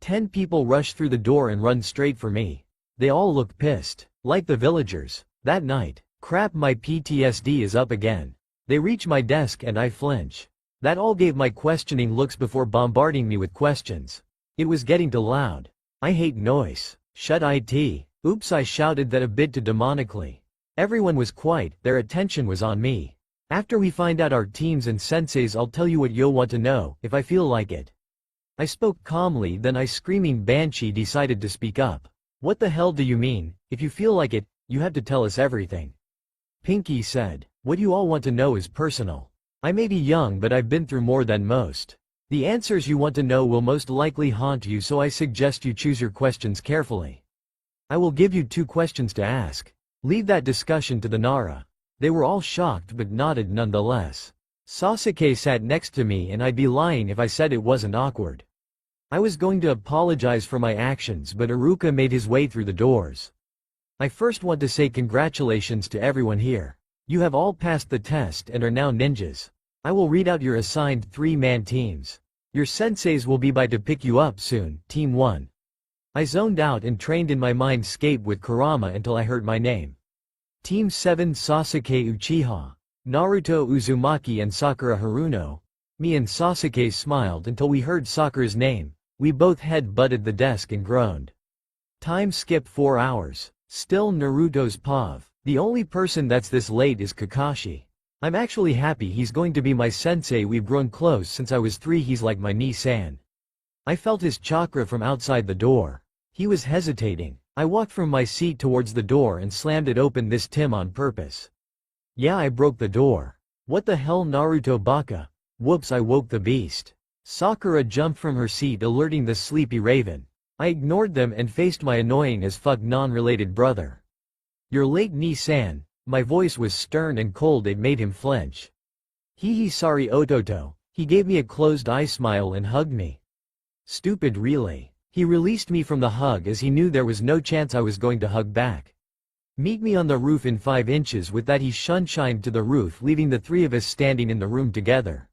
10 people rush through the door and run straight for me. They all look pissed, like the villagers. That night. Crap, my PTSD is up again. They reach my desk and I flinch. That all gave my questioning looks before bombarding me with questions. It was getting too loud. I hate noise. Shut it. Oops, I shouted that a bit too demonically. Everyone was quiet, their attention was on me. After we find out our teams and senseis, I'll tell you what you'll want to know, if I feel like it. I spoke calmly, then I, screaming banshee, decided to speak up. What the hell do you mean? If you feel like it, you have to tell us everything. Pinky said. What you all want to know is personal. I may be young, but I've been through more than most. The answers you want to know will most likely haunt you, so I suggest you choose your questions carefully. I will give you 2 questions to ask. Leave that discussion to the Nara. They were all shocked but nodded nonetheless. Sasuke sat next to me, and I'd be lying if I said it wasn't awkward. I was going to apologize for my actions, but Iruka made his way through the doors. I first want to say congratulations to everyone here. You have all passed the test and are now ninjas. I will read out your assigned 3-man teams. Your senseis will be by to pick you up soon. Team 1. I zoned out and trained in my mindscape with Kurama until I heard my name. Team 7, Sasuke Uchiha, Naruto Uzumaki and Sakura Haruno. Me and Sasuke smiled until we heard Sakura's name. We both head-butted the desk and groaned. Time skip 4 hours. Still Naruto's POV. The only person that's this late is Kakashi. I'm actually happy he's going to be my sensei. We've grown close since I was 3. He's like my Ni-san. I felt his chakra from outside the door. He was hesitating. I walked from my seat towards the door and slammed it open this time on purpose. Yeah, I broke the door. What the hell, Naruto baka? Whoops, I woke the beast. Sakura jumped from her seat, alerting the sleepy raven. I ignored them and faced my annoying as fuck non-related brother. You're late, Ni-san. My voice was stern and cold, it made him flinch. Hee sorry Ototo. He gave me a closed eye smile and hugged me. Stupid really. He released me from the hug as he knew there was no chance I was going to hug back. Meet me on the roof in 5 inches. With that he shunshined to the roof, leaving the 3 of us standing in the room together.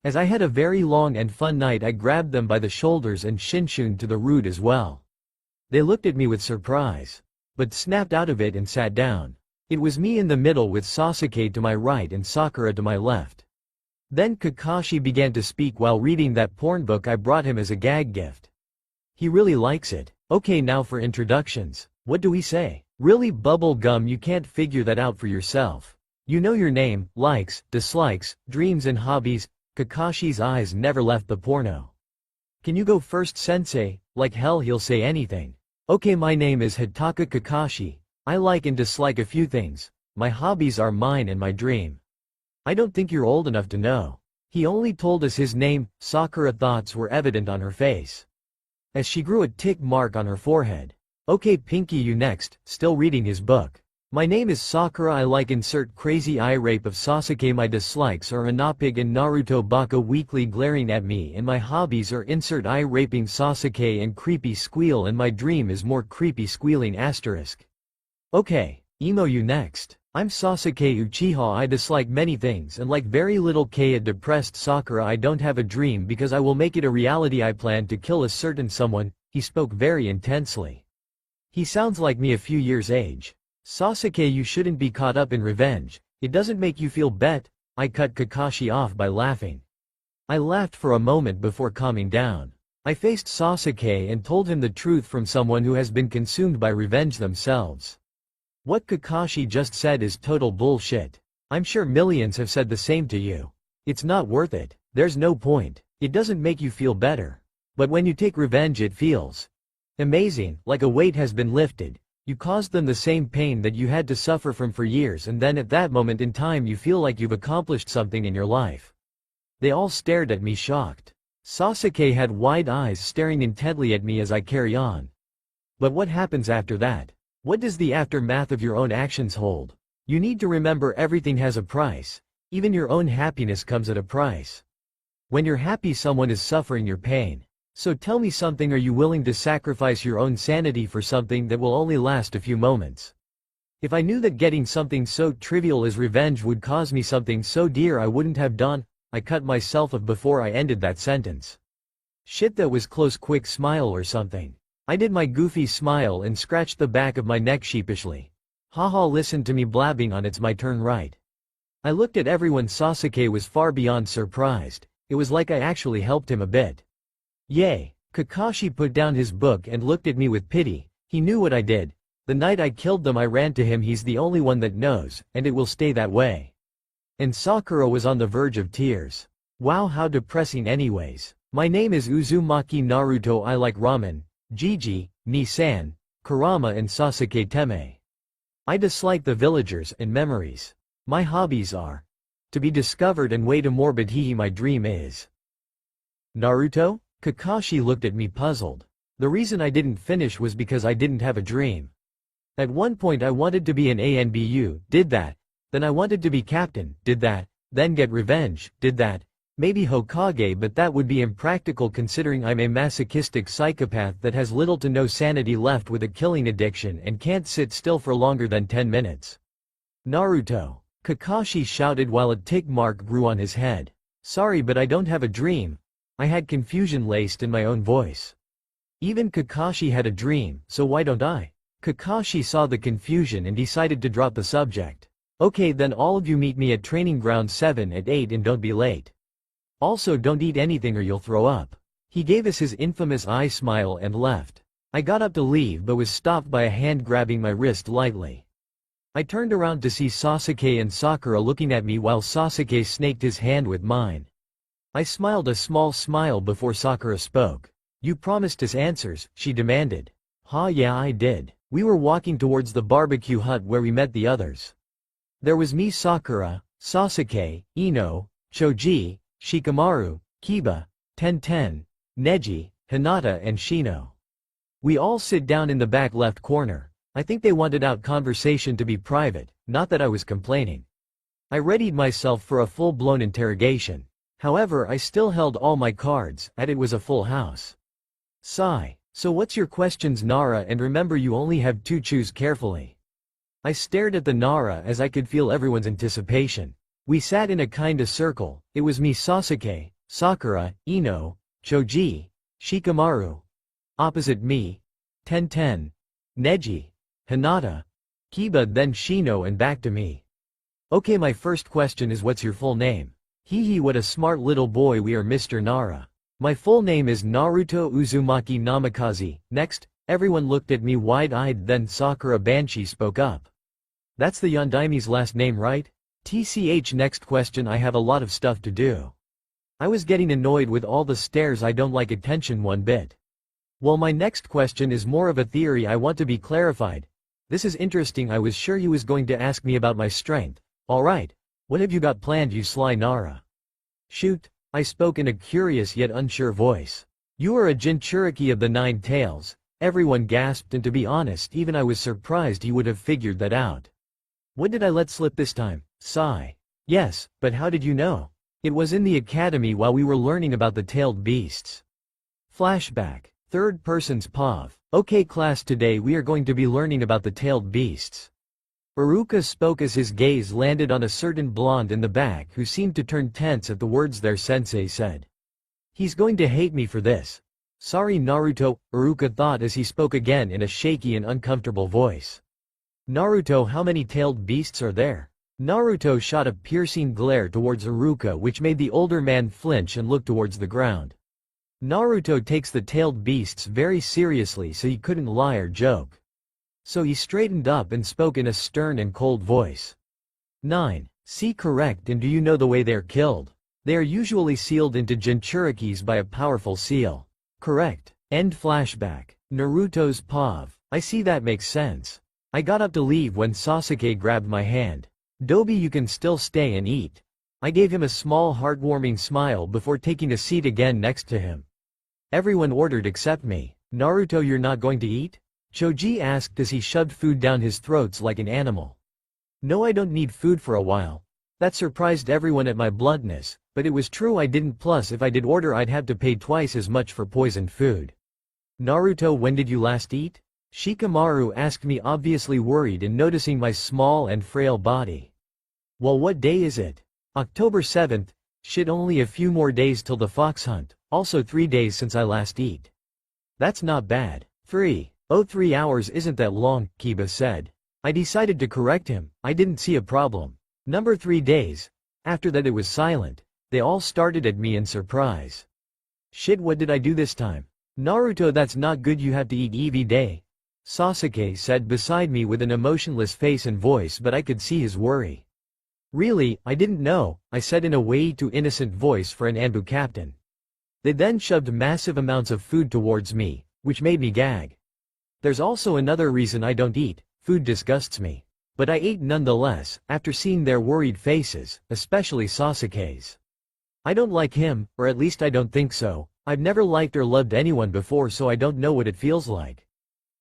As I had a very long and fun night, I grabbed them by the shoulders and shinshuned to the root as well. They looked at me with surprise, but snapped out of it and sat down. It was me in the middle with Sasuke to my right and Sakura to my left. Then Kakashi began to speak while reading that porn book I brought him as a gag gift. He really likes it. Okay, now for introductions. What do we say? Really, bubble gum, you can't figure that out for yourself. You know your name, likes, dislikes, dreams and hobbies. Kakashi's eyes never left the porno. Can you go first, sensei? Like hell he'll say anything. Okay, my name is Hitaka Kakashi. I like and dislike a few things. My hobbies are mine and my dream. I don't think you're old enough to know. He only told us his name. Sakura thoughts were evident on her face, as she grew a tick mark on her forehead. Okay, Pinky, you next, still reading his book. My name is Sakura. I like insert crazy eye rape of Sasuke. My dislikes are Anapig and Naruto Baka weekly glaring at me, and my hobbies are insert eye raping Sasuke and creepy squeal, and my dream is more creepy squealing asterisk. Okay, Emo, you next. I'm Sasuke Uchiha. I dislike many things and like very little. K, a depressed Sakura. I don't have a dream because I will make it a reality. I plan to kill a certain someone. He spoke very intensely. He sounds like me a few years age. Sasuke, you shouldn't be caught up in revenge. It doesn't make you feel bet. I cut Kakashi off by laughing. I laughed for a moment before calming down. I faced Sasuke and told him the truth from someone who has been consumed by revenge themselves. What Kakashi just said is total bullshit. I'm sure millions have said the same to you. It's not worth it. There's no point. It doesn't make you feel better. But when you take revenge it feels amazing, like a weight has been lifted. You caused them the same pain that you had to suffer from for years, and then at that moment in time you feel like you've accomplished something in your life. They all stared at me shocked. Sasuke had wide eyes staring intently at me as I carry on. But what happens after that? What does the aftermath of your own actions hold? You need to remember everything has a price. Even your own happiness comes at a price. When you're happy, someone is suffering your pain. So tell me something, are you willing to sacrifice your own sanity for something that will only last a few moments? If I knew that getting something so trivial as revenge would cause me something so dear, I wouldn't have done. I cut myself off before I ended that sentence. Shit, that was close. Quick smile or something. I did my goofy smile and scratched the back of my neck sheepishly. Haha, listen to me blabbing on. It's my turn, right? I looked at everyone. Sasuke was far beyond surprised. It was like I actually helped him a bit. Yay. Kakashi put down his book and looked at me with pity. He knew what I did. The night I killed them I ran to him. He's the only one that knows, and it will stay that way. And Sakura was on the verge of tears. Wow, how depressing. Anyways, my name is Uzumaki Naruto. I like ramen, Jiji, Nisan, Kurama and Sasuke Teme. I dislike the villagers and memories. My hobbies are to be discovered and way too morbid. Hehe, my dream is Naruto? Kakashi looked at me puzzled. The reason I didn't finish was because I didn't have a dream. At one point I wanted to be an ANBU, did that. Then I wanted to be captain, did that. Then get revenge, did that. Maybe Hokage, but that would be impractical considering I'm a masochistic psychopath that has little to no sanity left with a killing addiction and can't sit still for longer than 10 minutes. Naruto. Kakashi shouted while a tick mark grew on his head. Sorry, but I don't have a dream. I had confusion laced in my own voice. Even Kakashi had a dream, so why don't I? Kakashi saw the confusion and decided to drop the subject. Okay, then all of you meet me at training ground 7 at 8 and don't be late. Also, don't eat anything or you'll throw up. He gave us his infamous eye smile and left. I got up to leave but was stopped by a hand grabbing my wrist lightly. I turned around to see Sasuke and Sakura looking at me while Sasuke snaked his hand with mine. I smiled a small smile before Sakura spoke. You promised us answers, she demanded. Yeah, I did. We were walking towards the barbecue hut where we met the others. There was me, Sakura, Sasuke, Ino, Choji, Shikamaru, Kiba, Tenten, Neji, Hinata and Shino. We all sit down in the back left corner. I think they wanted out conversation to be private, not that I was complaining. I readied myself for a full-blown interrogation. However, I still held all my cards, and it was a full house. Sigh. So what's your questions, Nara, and remember you only have 2, choose carefully. I stared at the Nara as I could feel everyone's anticipation. We sat in a kinda circle. It was me, Sasuke, Sakura, Ino, Choji, Shikamaru. Opposite me, Tenten, Neji, Hinata, Kiba, then Shino and back to me. Okay, my first question is what's your full name? Hee hee, what a smart little boy we are, Mr. Nara. My full name is Naruto Uzumaki Namikaze. Next, everyone looked at me wide-eyed, then Sakura Banshee spoke up. That's the Yondaime's last name, right? TCH, next question, I have a lot of stuff to do. I was getting annoyed with all the stares, I don't like attention one bit. Well, my next question is more of a theory I want to be clarified. This is interesting, I was sure he was going to ask me about my strength. Alright. What have you got planned, you sly Nara? Shoot, I spoke in a curious yet unsure voice. You are a Jinchuriki of the Nine Tails. Everyone gasped, and to be honest, even I was surprised he would have figured that out. What did I let slip this time? Sigh. Yes, but how did you know? It was in the academy while we were learning about the tailed beasts. Flashback. Third person's POV. Okay class, today we are going to be learning about the tailed beasts. Iruka spoke as his gaze landed on a certain blonde in the back who seemed to turn tense at the words their sensei said. He's going to hate me for this. Sorry Naruto, Iruka thought as he spoke again in a shaky and uncomfortable voice. Naruto, how many tailed beasts are there? Naruto shot a piercing glare towards Iruka which made the older man flinch and look towards the ground. Naruto takes the tailed beasts very seriously, so he couldn't lie or joke. So he straightened up and spoke in a stern and cold voice. 9. See, correct, and do you know the way they're killed? They are usually sealed into Jinchurikis by a powerful seal. Correct. End flashback. Naruto's POV. I see, that makes sense. I got up to leave when Sasuke grabbed my hand. Dobi, you can still stay and eat. I gave him a small heartwarming smile before taking a seat again next to him. Everyone ordered except me. Naruto, you're not going to eat? Choji asked as he shoved food down his throats like an animal. No, I don't need food for a while. That surprised everyone at my bluntness, but it was true I didn't, plus if I did order I'd have to pay twice as much for poisoned food. Naruto, when did you last eat? Shikamaru asked me, obviously worried and noticing my small and frail body. Well, what day is it? October 7th. Shit, only a few more days till the fox hunt, also 3 days since I last eat. That's not bad. 3 hours isn't that long, Kiba said. I decided to correct him, I didn't see a problem. Number 3 days. After that it was silent. They all started at me in surprise. Shit, what did I do this time? Naruto, that's not good, you have to eat every day. Sasuke said beside me with an emotionless face and voice, but I could see his worry. Really, I didn't know, I said in a way too innocent voice for an ANBU captain. They then shoved massive amounts of food towards me, which made me gag. There's also another reason I don't eat, food disgusts me. But I ate nonetheless, after seeing their worried faces, especially Sasuke's. I don't like him, or at least I don't think so. I've never liked or loved anyone before, so I don't know what it feels like.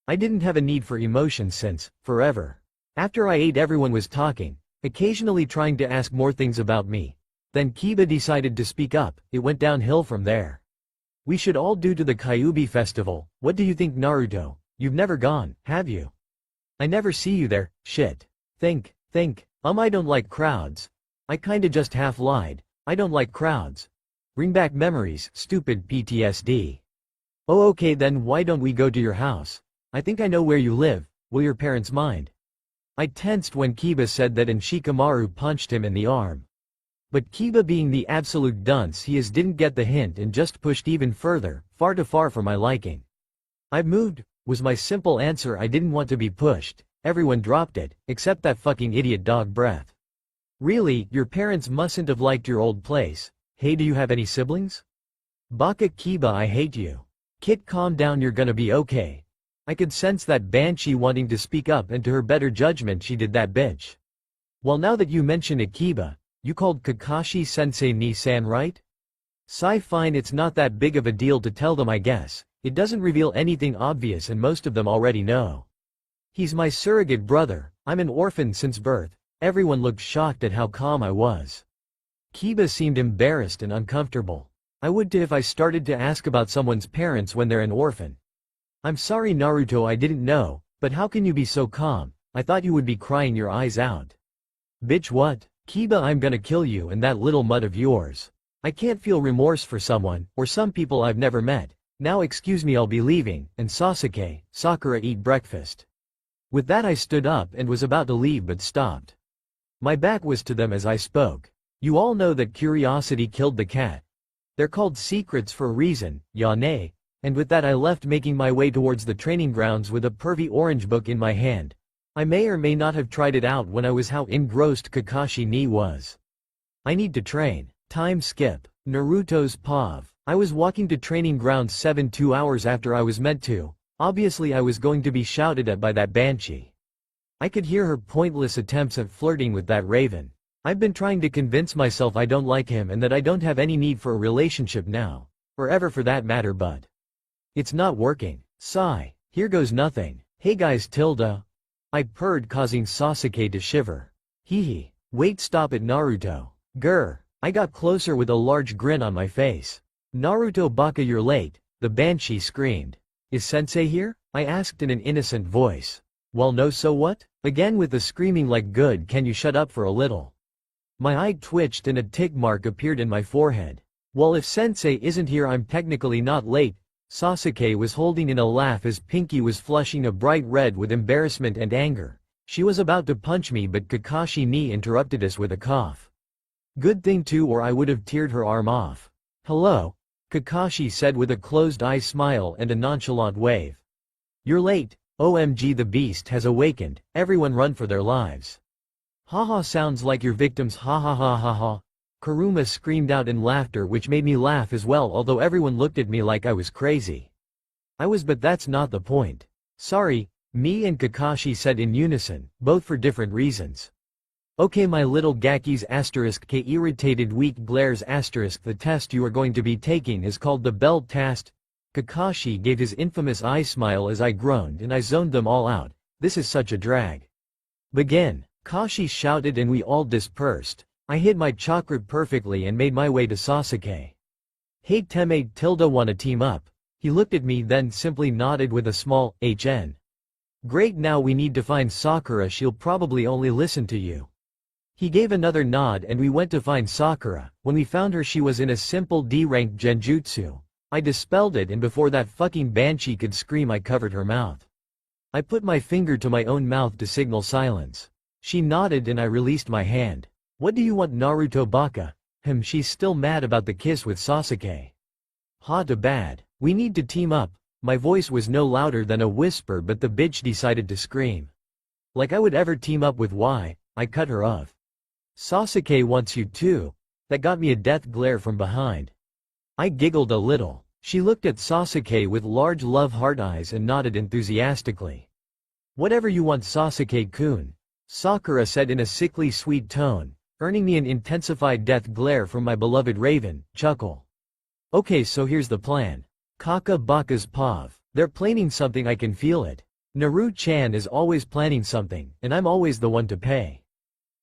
I didn't have a need for emotion since, forever. After I ate, everyone was talking, occasionally trying to ask more things about me. Then Kiba decided to speak up, it went downhill from there. We should all do to the Kyuubi festival. What do you think, Naruto? You've never gone, have you? I never see you there. Shit. Think. I don't like crowds. I kinda just half lied. I don't like crowds. Bring back memories, stupid PTSD. Oh, okay, then why don't we go to your house? I think I know where you live. Will your parents mind? I tensed when Kiba said that, and Shikamaru punched him in the arm. But Kiba, being the absolute dunce he is, didn't get the hint and just pushed even further, far too far for my liking. I've moved, was my simple answer. I didn't want to be pushed. Everyone dropped it, except that fucking idiot Dog Breath. Really, your parents mustn't have liked your old place. Hey, do you have any siblings? Baka Kiba, I hate you. Kit, calm down, you're gonna be okay. I could sense that Banshee wanting to speak up, and to her better judgment she did that, bitch. Well, now that you mention it, Kiba, you called Kakashi Sensei Ni-san, right? Sigh, fine, it's not that big of a deal to tell them, I guess. It doesn't reveal anything obvious and most of them already know. He's my surrogate brother. I'm an orphan since birth. Everyone looked shocked at how calm I was. Kiba seemed embarrassed and uncomfortable. I would too if I started to ask about someone's parents when they're an orphan. I'm sorry, Naruto, I didn't know, but how can you be so calm? I thought you would be crying your eyes out. Bitch, what? Kiba, I'm gonna kill you and that little mutt of yours. I can't feel remorse for someone, or some people I've never met. Now excuse me, I'll be leaving, and Sasuke, Sakura, eat breakfast. With that I stood up and was about to leave but stopped. My back was to them as I spoke. You all know that curiosity killed the cat. They're called secrets for a reason, ya nay? And with that I left, making my way towards the training grounds with a pervy orange book in my hand. I may or may not have tried it out when I was how engrossed Kakashi ni was. I need to train. Time skip. Naruto's POV. I was walking to training grounds 2 hours after I was meant to. Obviously I was going to be shouted at by that banshee. I could hear her pointless attempts at flirting with that raven. I've been trying to convince myself I don't like him and that I don't have any need for a relationship now. Or ever for that matter, but it's not working. Sigh. Here goes nothing. Hey guys, Tilda. I purred, causing Sasuke to shiver. Hee hee. Wait, stop it, Naruto. Grr. I got closer with a large grin on my face. Naruto Baka, you're late, the banshee screamed. Is sensei here? I asked in an innocent voice. Well, no, so what? Again with the screaming, like, good, can you shut up for a little? My eye twitched and a tick mark appeared in my forehead. Well, if sensei isn't here, I'm technically not late. Sasuke was holding in a laugh as Pinky was flushing a bright red with embarrassment and anger. She was about to punch me, but Kakashi ni interrupted us with a cough. Good thing too, or I would have teared her arm off. Hello? Kakashi said with a closed-eye smile and a nonchalant wave. You're late. OMG, the beast has awakened. Everyone run for their lives. Haha, sounds like your victims, ha ha ha ha ha. Kuruma screamed out in laughter, which made me laugh as well, although everyone looked at me like I was crazy. I was, but that's not the point. Sorry, me and Kakashi said in unison, both for different reasons. Okay, my little gakis asterisk k irritated weak glares asterisk. The test you are going to be taking is called the bell test. Kakashi gave his infamous eye smile as I groaned and I zoned them all out. This is such a drag. Begin. Kashi shouted and we all dispersed. I hid my chakra perfectly and made my way to Sasuke. Hey teammate, Tilda, wanna team up? He looked at me, then simply nodded with a small HN. Great, now we need to find Sakura, she'll probably only listen to you. He gave another nod and we went to find Sakura. When we found her, she was in a simple D-ranked genjutsu. I dispelled it, and before that fucking banshee could scream, I covered her mouth. I put my finger to my own mouth to signal silence. She nodded and I released my hand. What do you want, Naruto Baka? She's still mad about the kiss with Sasuke. Ha, too bad. We need to team up. My voice was no louder than a whisper, but the bitch decided to scream. Like I would ever team up with Y. I cut her off. Sasuke wants you too. That got me a death glare from behind. I giggled a little. She looked at Sasuke with large love heart eyes and nodded enthusiastically. Whatever you want, Sasuke-kun. Sakura said in a sickly sweet tone, earning me an intensified death glare from my beloved raven, chuckle. Okay, so here's the plan. Kaka Baka's POV. They're planning something, I can feel it. Naru-chan is always planning something, and I'm always the one to pay.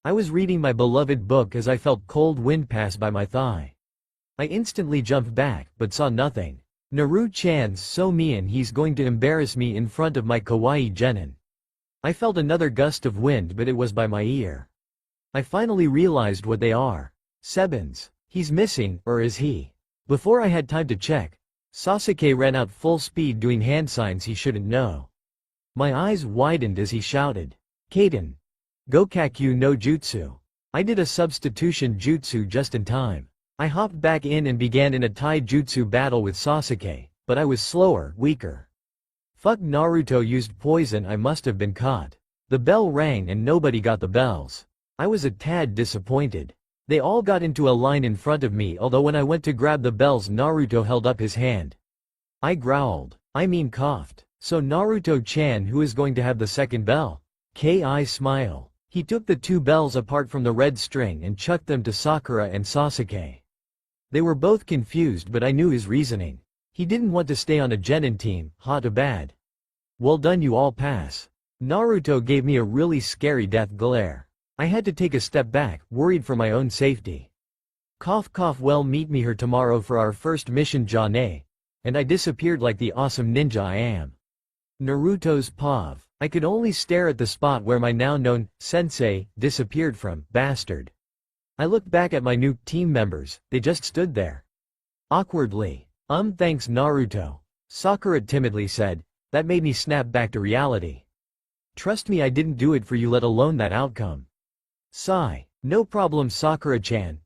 I was reading my beloved book as I felt cold wind pass by my thigh. I instantly jumped back, but saw nothing. Naru-chan's so mean, he's going to embarrass me in front of my kawaii genin. I felt another gust of wind, but it was by my ear. I finally realized what they are. Sebans. He's missing, or is he? Before I had time to check, Sasuke ran out full speed doing hand signs he shouldn't know. My eyes widened as he shouted, Kaden. Gokakyu no jutsu. I did a substitution jutsu just in time. I hopped back in and began in a taijutsu battle with Sasuke, but I was slower, weaker. Fuck, Naruto used poison, I must have been caught. The bell rang and nobody got the bells. I was a tad disappointed. They all got into a line in front of me, although when I went to grab the bells, Naruto held up his hand. I growled. I mean coughed. So Naruto-chan, who is going to have the second bell? K.I. smile. He took the 2 bells apart from the red string and chucked them to Sakura and Sasuke. They were both confused, but I knew his reasoning. He didn't want to stay on a genin team, hot or bad. Well done, you all pass. Naruto gave me a really scary death glare. I had to take a step back, worried for my own safety. Cough cough, well, meet me here tomorrow for our first mission, Jane. And I disappeared like the awesome ninja I am. Naruto's POV. I could only stare at the spot where my now known sensei disappeared from, bastard. I looked back at my new team members, they just stood there. Awkwardly. Thanks, Naruto. Sakura timidly said. That made me snap back to reality. Trust me, I didn't do it for you, let alone that outcome. Sigh. No problem, Sakura-chan.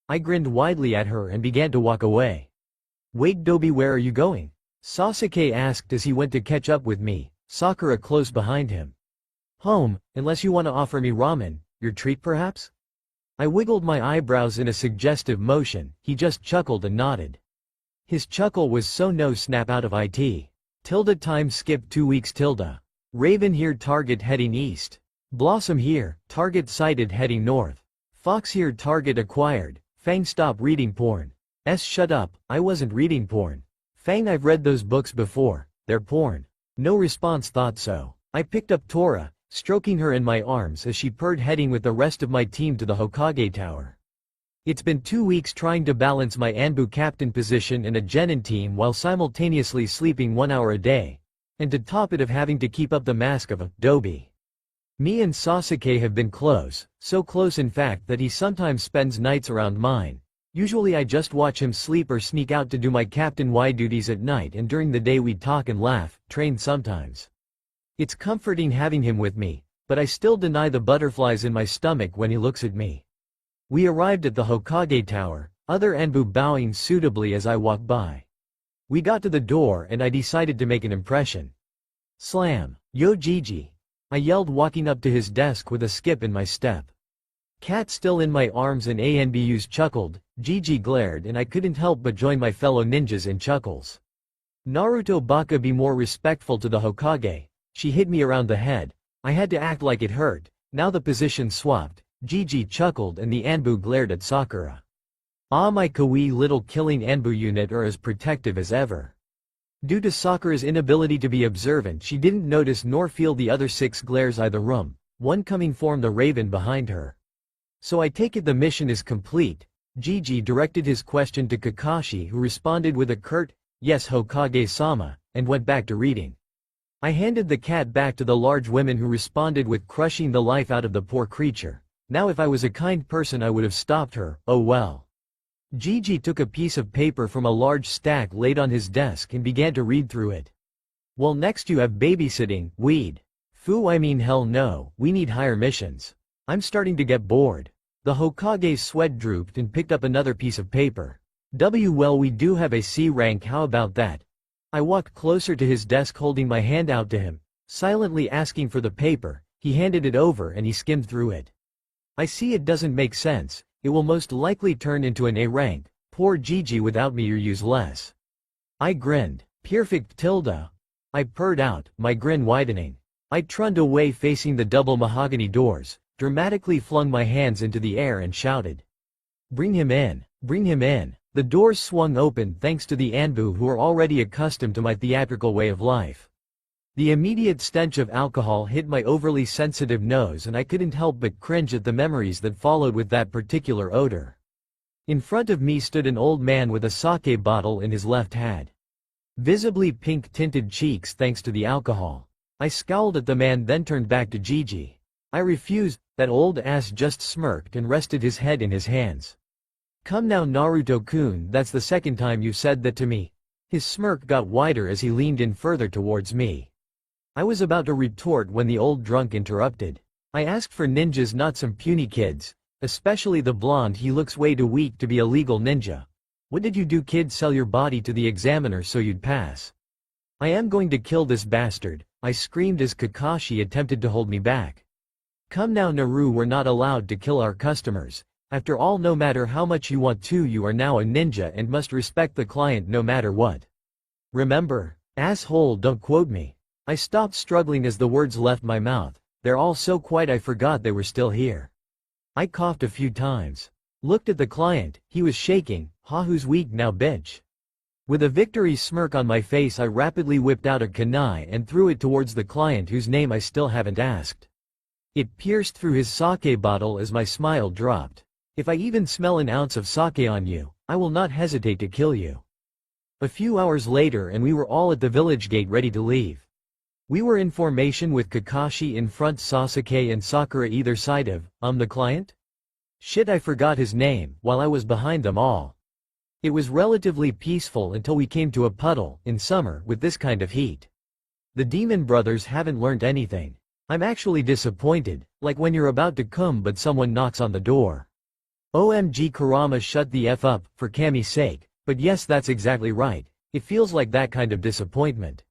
I grinned widely at her and began to walk away. Wait, Dobi, where are you going? Sasuke asked as he went to catch up with me, Sakura close behind him. Home, unless you want to offer me ramen, your treat perhaps? I wiggled my eyebrows in a suggestive motion. He just chuckled and nodded. His chuckle was so no snap out of it. Tilda time skip 2 weeks tilde. Raven here target heading east. Blossom here, target sighted heading north. Fox here target acquired. Fang stop reading porn. Shut up, I wasn't reading porn. Fang, I've read those books before, they're porn. No response, thought so. I picked up Tora, stroking her in my arms as she purred, heading with the rest of my team to the Hokage Tower. It's been 2 weeks trying to balance my Anbu captain position in a Genin team while simultaneously sleeping 1 hour a day, and to top it of having to keep up the mask of a Dobi. Me and Sasuke have been close, so close in fact that he sometimes spends nights around mine. Usually I just watch him sleep or sneak out to do my Captain Y duties at night, and during the day we talk and laugh, train sometimes. It's comforting having him with me, but I still deny the butterflies in my stomach when he looks at me. We arrived at the Hokage Tower, other Anbu bowing suitably as I walked by. We got to the door and I decided to make an impression. Slam! Yo Gigi! I yelled, walking up to his desk with a skip in my step. Cat still in my arms and ANBUs chuckled, Gigi glared, and I couldn't help but join my fellow ninjas in chuckles. Naruto baka, be more respectful to the Hokage. She hit me around the head. I had to act like it hurt. Now the position swapped. Gigi chuckled and the Anbu glared at Sakura. Ah, my kawaii little killing Anbu unit are as protective as ever. Due to Sakura's inability to be observant, she didn't notice nor feel the other 6 glares either room, one coming from the Raven behind her. So I take it the mission is complete. Gigi directed his question to Kakashi, who responded with a curt, yes Hokage-sama, and went back to reading. I handed the cat back to the large women, who responded with crushing the life out of the poor creature. Now if I was a kind person I would have stopped her, oh well. Gigi took a piece of paper from a large stack laid on his desk and began to read through it. Well, next you have babysitting, weed. Foo, I mean hell no, we need higher missions. I'm starting to get bored. The Hokage's sweat drooped and picked up another piece of paper. Well, we do have a C rank, how about that? I walked closer to his desk holding my hand out to him, silently asking for the paper. He handed it over and he skimmed through it. I see it doesn't make sense. It will most likely turn into an A rank. Poor Gigi, without me you're useless. I grinned. Perfect tilde. I purred out, my grin widening. I trundled away facing the double mahogany doors, dramatically flung my hands into the air and shouted. Bring him in. Bring him in. The doors swung open thanks to the Anbu, who are already accustomed to my theatrical way of life. The immediate stench of alcohol hit my overly sensitive nose and I couldn't help but cringe at the memories that followed with that particular odor. In front of me stood an old man with a sake bottle in his left hand. Visibly pink-tinted cheeks thanks to the alcohol. I scowled at the man, then turned back to Gigi. I refused. That old ass just smirked and rested his head in his hands. Come now Naruto-kun, that's the second time you said that to me. His smirk got wider as he leaned in further towards me. I was about to retort when the old drunk interrupted. I asked for ninjas, not some puny kids. Especially the blonde, he looks way too weak to be a legal ninja. What did you do, kid? Sell your body to the examiner so you'd pass? I am going to kill this bastard, I screamed as Kakashi attempted to hold me back. Come now Naru, we're not allowed to kill our customers. After all, no matter how much you want to, you are now a ninja and must respect the client no matter what. Remember? Asshole, don't quote me. I stopped struggling as the words left my mouth. They're all so quiet I forgot they were still here. I coughed a few times. Looked at the client, he was shaking. Ha, who's weak now, bitch? With a victory smirk on my face, I rapidly whipped out a kunai and threw it towards the client, whose name I still haven't asked. It pierced through his sake bottle as my smile dropped. If I even smell an ounce of sake on you, I will not hesitate to kill you. A few hours later and we were all at the village gate ready to leave. We were in formation with Kakashi in front, Sasuke and Sakura either side of, the client? Shit, I forgot his name, while I was behind them all. It was relatively peaceful until we came to a puddle, in summer, with this kind of heat. The Demon Brothers haven't learned anything. I'm actually disappointed, like when you're about to come but someone knocks on the door. OMG Kurama, shut the F up, for Kami's sake. But yes, that's exactly right. It feels like that kind of disappointment.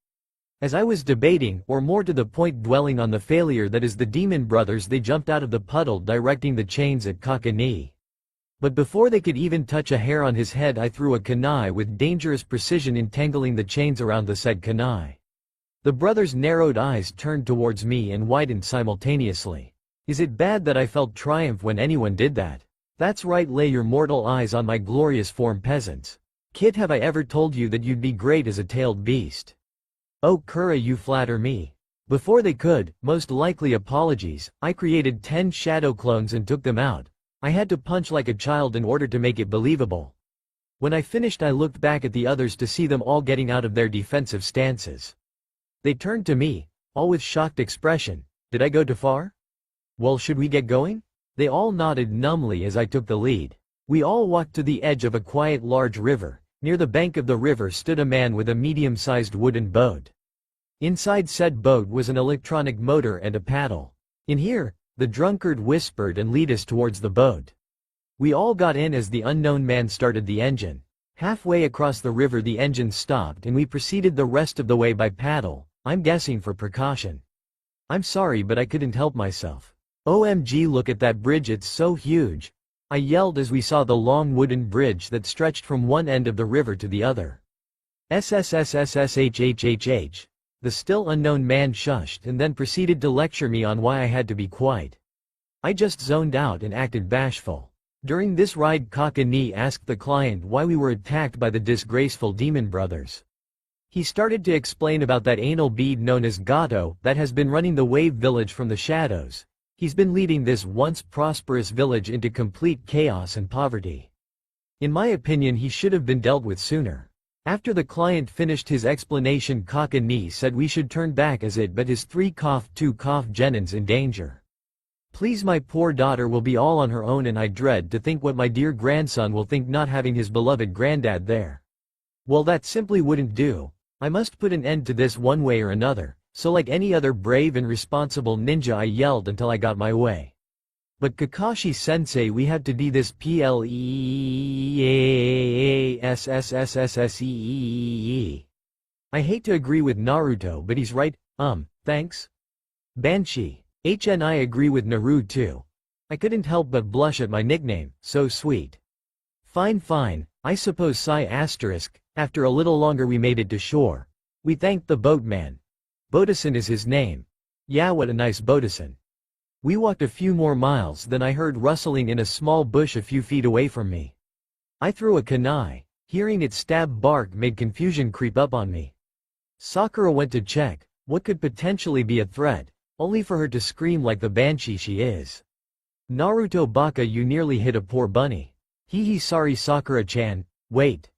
As I was debating, or more to the point dwelling on the failure that is the demon brothers, they jumped out of the puddle directing the chains at Kakani. But before they could even touch a hair on his head, I threw a kunai with dangerous precision, entangling the chains around the said kunai. The brothers' narrowed eyes turned towards me and widened simultaneously. Is it bad that I felt triumph when anyone did that? That's right, lay your mortal eyes on my glorious form, peasants. Kid, have I ever told you that you'd be great as a tailed beast? Oh Kura, you flatter me. Before they could, most likely apologies, I created 10 shadow clones and took them out. I had to punch like a child in order to make it believable. When I finished, I looked back at the others to see them all getting out of their defensive stances. They turned to me, all with shocked expression. Did I go too far? Well, should we get going? They all nodded numbly as I took the lead. We all walked to the edge of a quiet large river. Near the bank of the river stood a man with a medium-sized wooden boat. Inside said boat was an electronic motor and a paddle. In here, the drunkard whispered and led us towards the boat. We all got in as the unknown man started the engine. Halfway across the river the engine stopped and we proceeded the rest of the way by paddle, I'm guessing for precaution. I'm sorry, but I couldn't help myself. OMG, look at that bridge, it's so huge. I yelled as we saw the long wooden bridge that stretched from one end of the river to the other. SSSSSHHHH. The still unknown man shushed and then proceeded to lecture me on why I had to be quiet. I just zoned out and acted bashful. During this ride, Kakani asked the client why we were attacked by the disgraceful demon brothers. He started to explain about that anal bead known as Gato that has been running the wave village from the shadows. He's been leading this once prosperous village into complete chaos and poverty. In my opinion, he should have been dealt with sooner. After the client finished his explanation, Kakani said we should turn back as it but his 3-2 genins in danger. Please, my poor daughter will be all on her own and I dread to think what my dear grandson will think not having his beloved granddad there. Well, that simply wouldn't do. I must put an end to this one way or another. So like any other brave and responsible ninja, I yelled until I got my way. But Kakashi-sensei, we have to do this pleassssssee. I hate to agree with Naruto, but he's right, thanks? Banshee. I agree with Naruto too. I couldn't help but blush at my nickname, so sweet. Fine, I suppose Psi**. After a little longer we made it to shore. We thanked the boatman. Botasan is his name. Yeah, what a nice Botasan. We walked a few more miles, then I heard rustling in a small bush a few feet away from me. I threw a kunai. Hearing its stab bark made confusion creep up on me. Sakura went to check what could potentially be a threat, only for her to scream like the banshee she is. Naruto baka, you nearly hit a poor bunny. Hee sorry Sakura-chan. Wait.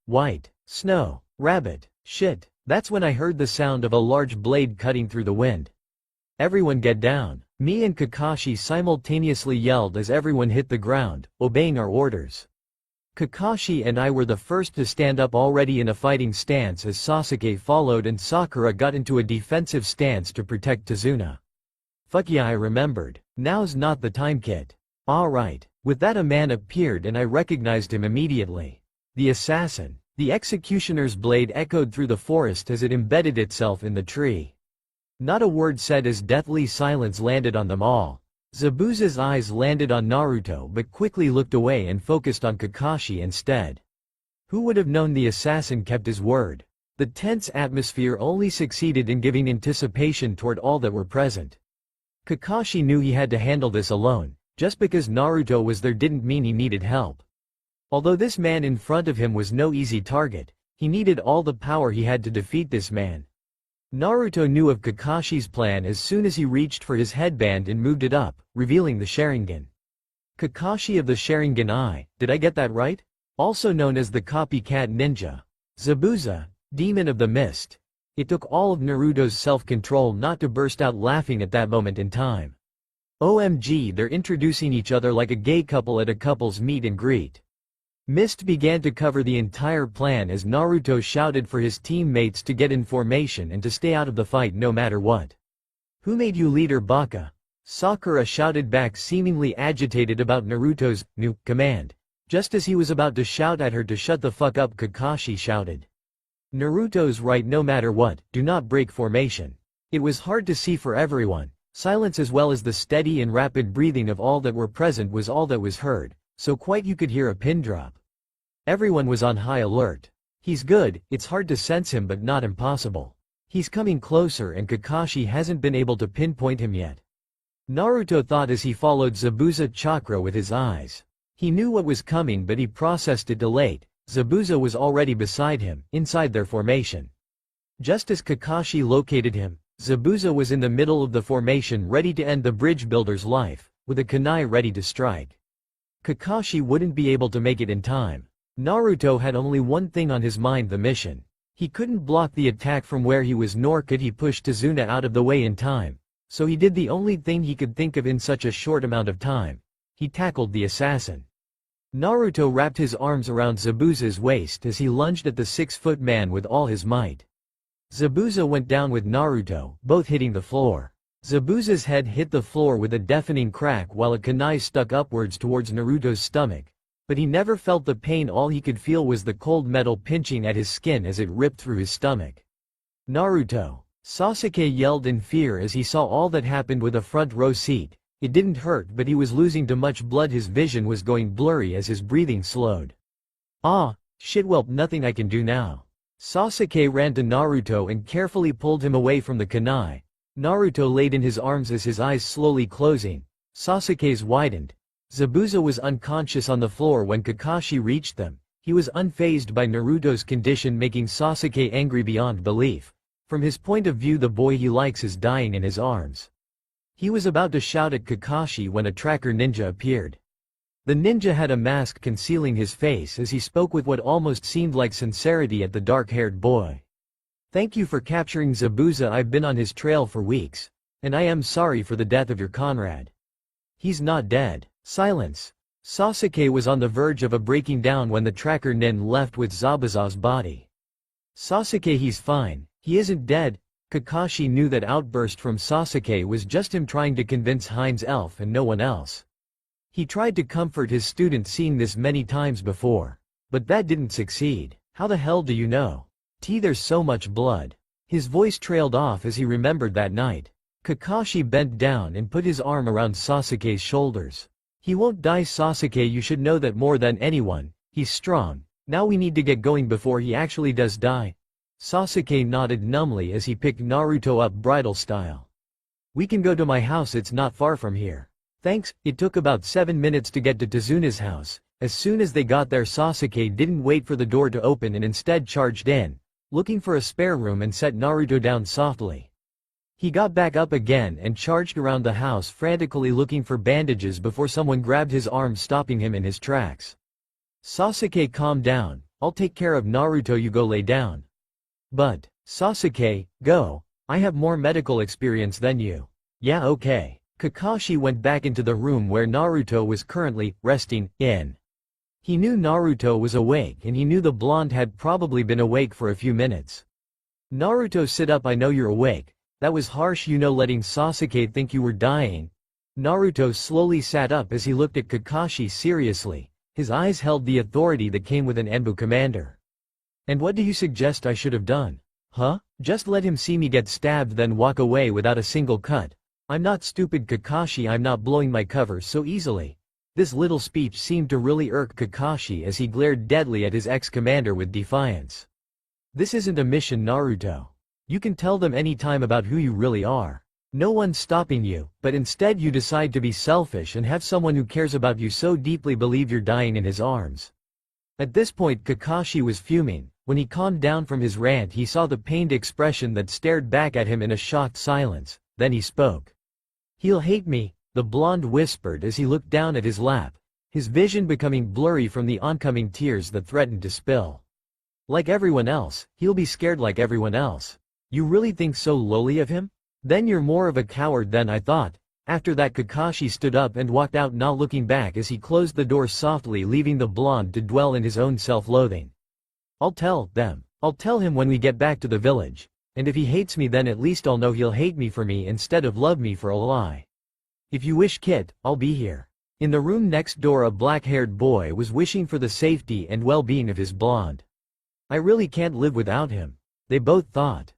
White. Snow. Rabbit. Shit. That's when I heard the sound of a large blade cutting through the wind. Everyone get down. Me and Kakashi simultaneously yelled as everyone hit the ground, obeying our orders. Kakashi and I were the first to stand up, already in a fighting stance, as Sasuke followed and Sakura got into a defensive stance to protect Tazuna. Fuck yeah, I remembered. Now's not the time, kid. Alright. With that a man appeared and I recognized him immediately. The assassin. The executioner's blade echoed through the forest as it embedded itself in the tree. Not a word said as deathly silence landed on them all. Zabuza's eyes landed on Naruto but quickly looked away and focused on Kakashi instead. Who would have known the assassin kept his word? The tense atmosphere only succeeded in giving anticipation toward all that were present. Kakashi knew he had to handle this alone. Just because Naruto was there didn't mean he needed help. Although this man in front of him was no easy target, he needed all the power he had to defeat this man. Naruto knew of Kakashi's plan as soon as he reached for his headband and moved it up, revealing the Sharingan. Kakashi of the Sharingan Eye, did I get that right? Also known as the copycat ninja. Zabuza, demon of the mist. It took all of Naruto's self-control not to burst out laughing at that moment in time. OMG, they're introducing each other like a gay couple at a couple's meet and greet. Mist began to cover the entire plan as Naruto shouted for his teammates to get in formation and to stay out of the fight no matter what. Who made you leader, Baka? Sakura shouted back, seemingly agitated about Naruto's new command. Just as he was about to shout at her to shut the fuck up, Kakashi shouted, "Naruto's right, no matter what, do not break formation." It was hard to see for everyone. Silence as well as the steady and rapid breathing of all that were present was all that was heard, so quite you could hear a pin drop. Everyone was on high alert. He's good, it's hard to sense him but not impossible. He's coming closer and Kakashi hasn't been able to pinpoint him yet. Naruto thought as he followed Zabuza chakra with his eyes. He knew what was coming but he processed it late. Zabuza was already beside him, inside their formation. Just as Kakashi located him, Zabuza was in the middle of the formation ready to end the bridge builder's life, with a kunai ready to strike. Kakashi wouldn't be able to make it in time. Naruto had only one thing on his mind: the mission. He couldn't block the attack from where he was, nor could he push Tazuna out of the way in time. So he did the only thing he could think of in such a short amount of time. He tackled the assassin. Naruto wrapped his arms around Zabuza's waist as he lunged at the 6-foot man with all his might. Zabuza went down with Naruto, both hitting the floor. Zabuza's head hit the floor with a deafening crack while a kunai stuck upwards towards Naruto's stomach. But he never felt the pain, all he could feel was the cold metal pinching at his skin as it ripped through his stomach. "Naruto!" Sasuke yelled in fear as he saw all that happened with a front row seat. It didn't hurt but he was losing too much blood, his vision was going blurry as his breathing slowed. "Ah, shit, well, nothing I can do now." Sasuke ran to Naruto and carefully pulled him away from the kunai. Naruto laid in his arms as his eyes slowly closing. Sasuke's widened. Zabuza was unconscious on the floor when Kakashi reached them. He was unfazed by Naruto's condition, making Sasuke angry beyond belief. From his point of view, the boy he likes is dying in his arms. He was about to shout at Kakashi when a tracker ninja appeared. The ninja had a mask concealing his face as he spoke with what almost seemed like sincerity at the dark-haired boy. "Thank you for capturing Zabuza. I've been on his trail for weeks. And I am sorry for the death of your comrade. He's not dead." Silence. Sasuke was on the verge of a breaking down when the tracker nin left with Zabuza's body. "Sasuke, he's fine. He isn't dead." Kakashi knew that outburst from Sasuke was just him trying to convince Heinz Elf and no one else. He tried to comfort his student, seeing this many times before. But that didn't succeed. "How the hell do you know? There's so much blood." His voice trailed off as he remembered that night. Kakashi bent down and put his arm around Sasuke's shoulders. "He won't die, Sasuke, you should know that more than anyone. He's strong. Now we need to get going before he actually does die." Sasuke nodded numbly as he picked Naruto up bridal style. "We can go to my house, it's not far from here." "Thanks." It took about 7 minutes to get to Tazuna's house. As soon as they got there, Sasuke didn't wait for the door to open and instead charged in, looking for a spare room, and set Naruto down softly. He got back up again and charged around the house, frantically looking for bandages before someone grabbed his arm, stopping him in his tracks. "Sasuke, calm down. I'll take care of Naruto, you go lay down." "But, Sasuke, go. I have more medical experience than you." "Yeah, okay." Kakashi went back into the room where Naruto was currently resting in. He knew Naruto was awake and he knew the blonde had probably been awake for a few minutes. "Naruto, sit up, I know you're awake. That was harsh, you know, letting Sasuke think you were dying." Naruto slowly sat up as he looked at Kakashi seriously. His eyes held the authority that came with an ANBU commander. "And what do you suggest I should have done?" "Huh? Just let him see me get stabbed, then walk away without a single cut. I'm not stupid, Kakashi, I'm not blowing my cover so easily." This little speech seemed to really irk Kakashi as he glared deadly at his ex-commander with defiance. "This isn't a mission, Naruto. You can tell them any time about who you really are. No one's stopping you, but instead you decide to be selfish and have someone who cares about you so deeply believe you're dying in his arms." At this point Kakashi was fuming. When he calmed down from his rant, he saw the pained expression that stared back at him in a shocked silence. Then he spoke. "He'll hate me," the blonde whispered as he looked down at his lap, his vision becoming blurry from the oncoming tears that threatened to spill. "Like everyone else, he'll be scared like everyone else. You really think so lowly of him? Then you're more of a coward than I thought." After that, Kakashi stood up and walked out, not looking back as he closed the door softly, leaving the blonde to dwell in his own self-loathing. I'll tell him when we get back to the village. And if he hates me, then at least I'll know he'll hate me for me instead of love me for a lie." If you wish Kit, I'll be here. In the room next door a black-haired boy was wishing for the safety and well-being of his blonde. I really can't live without him. They both thought.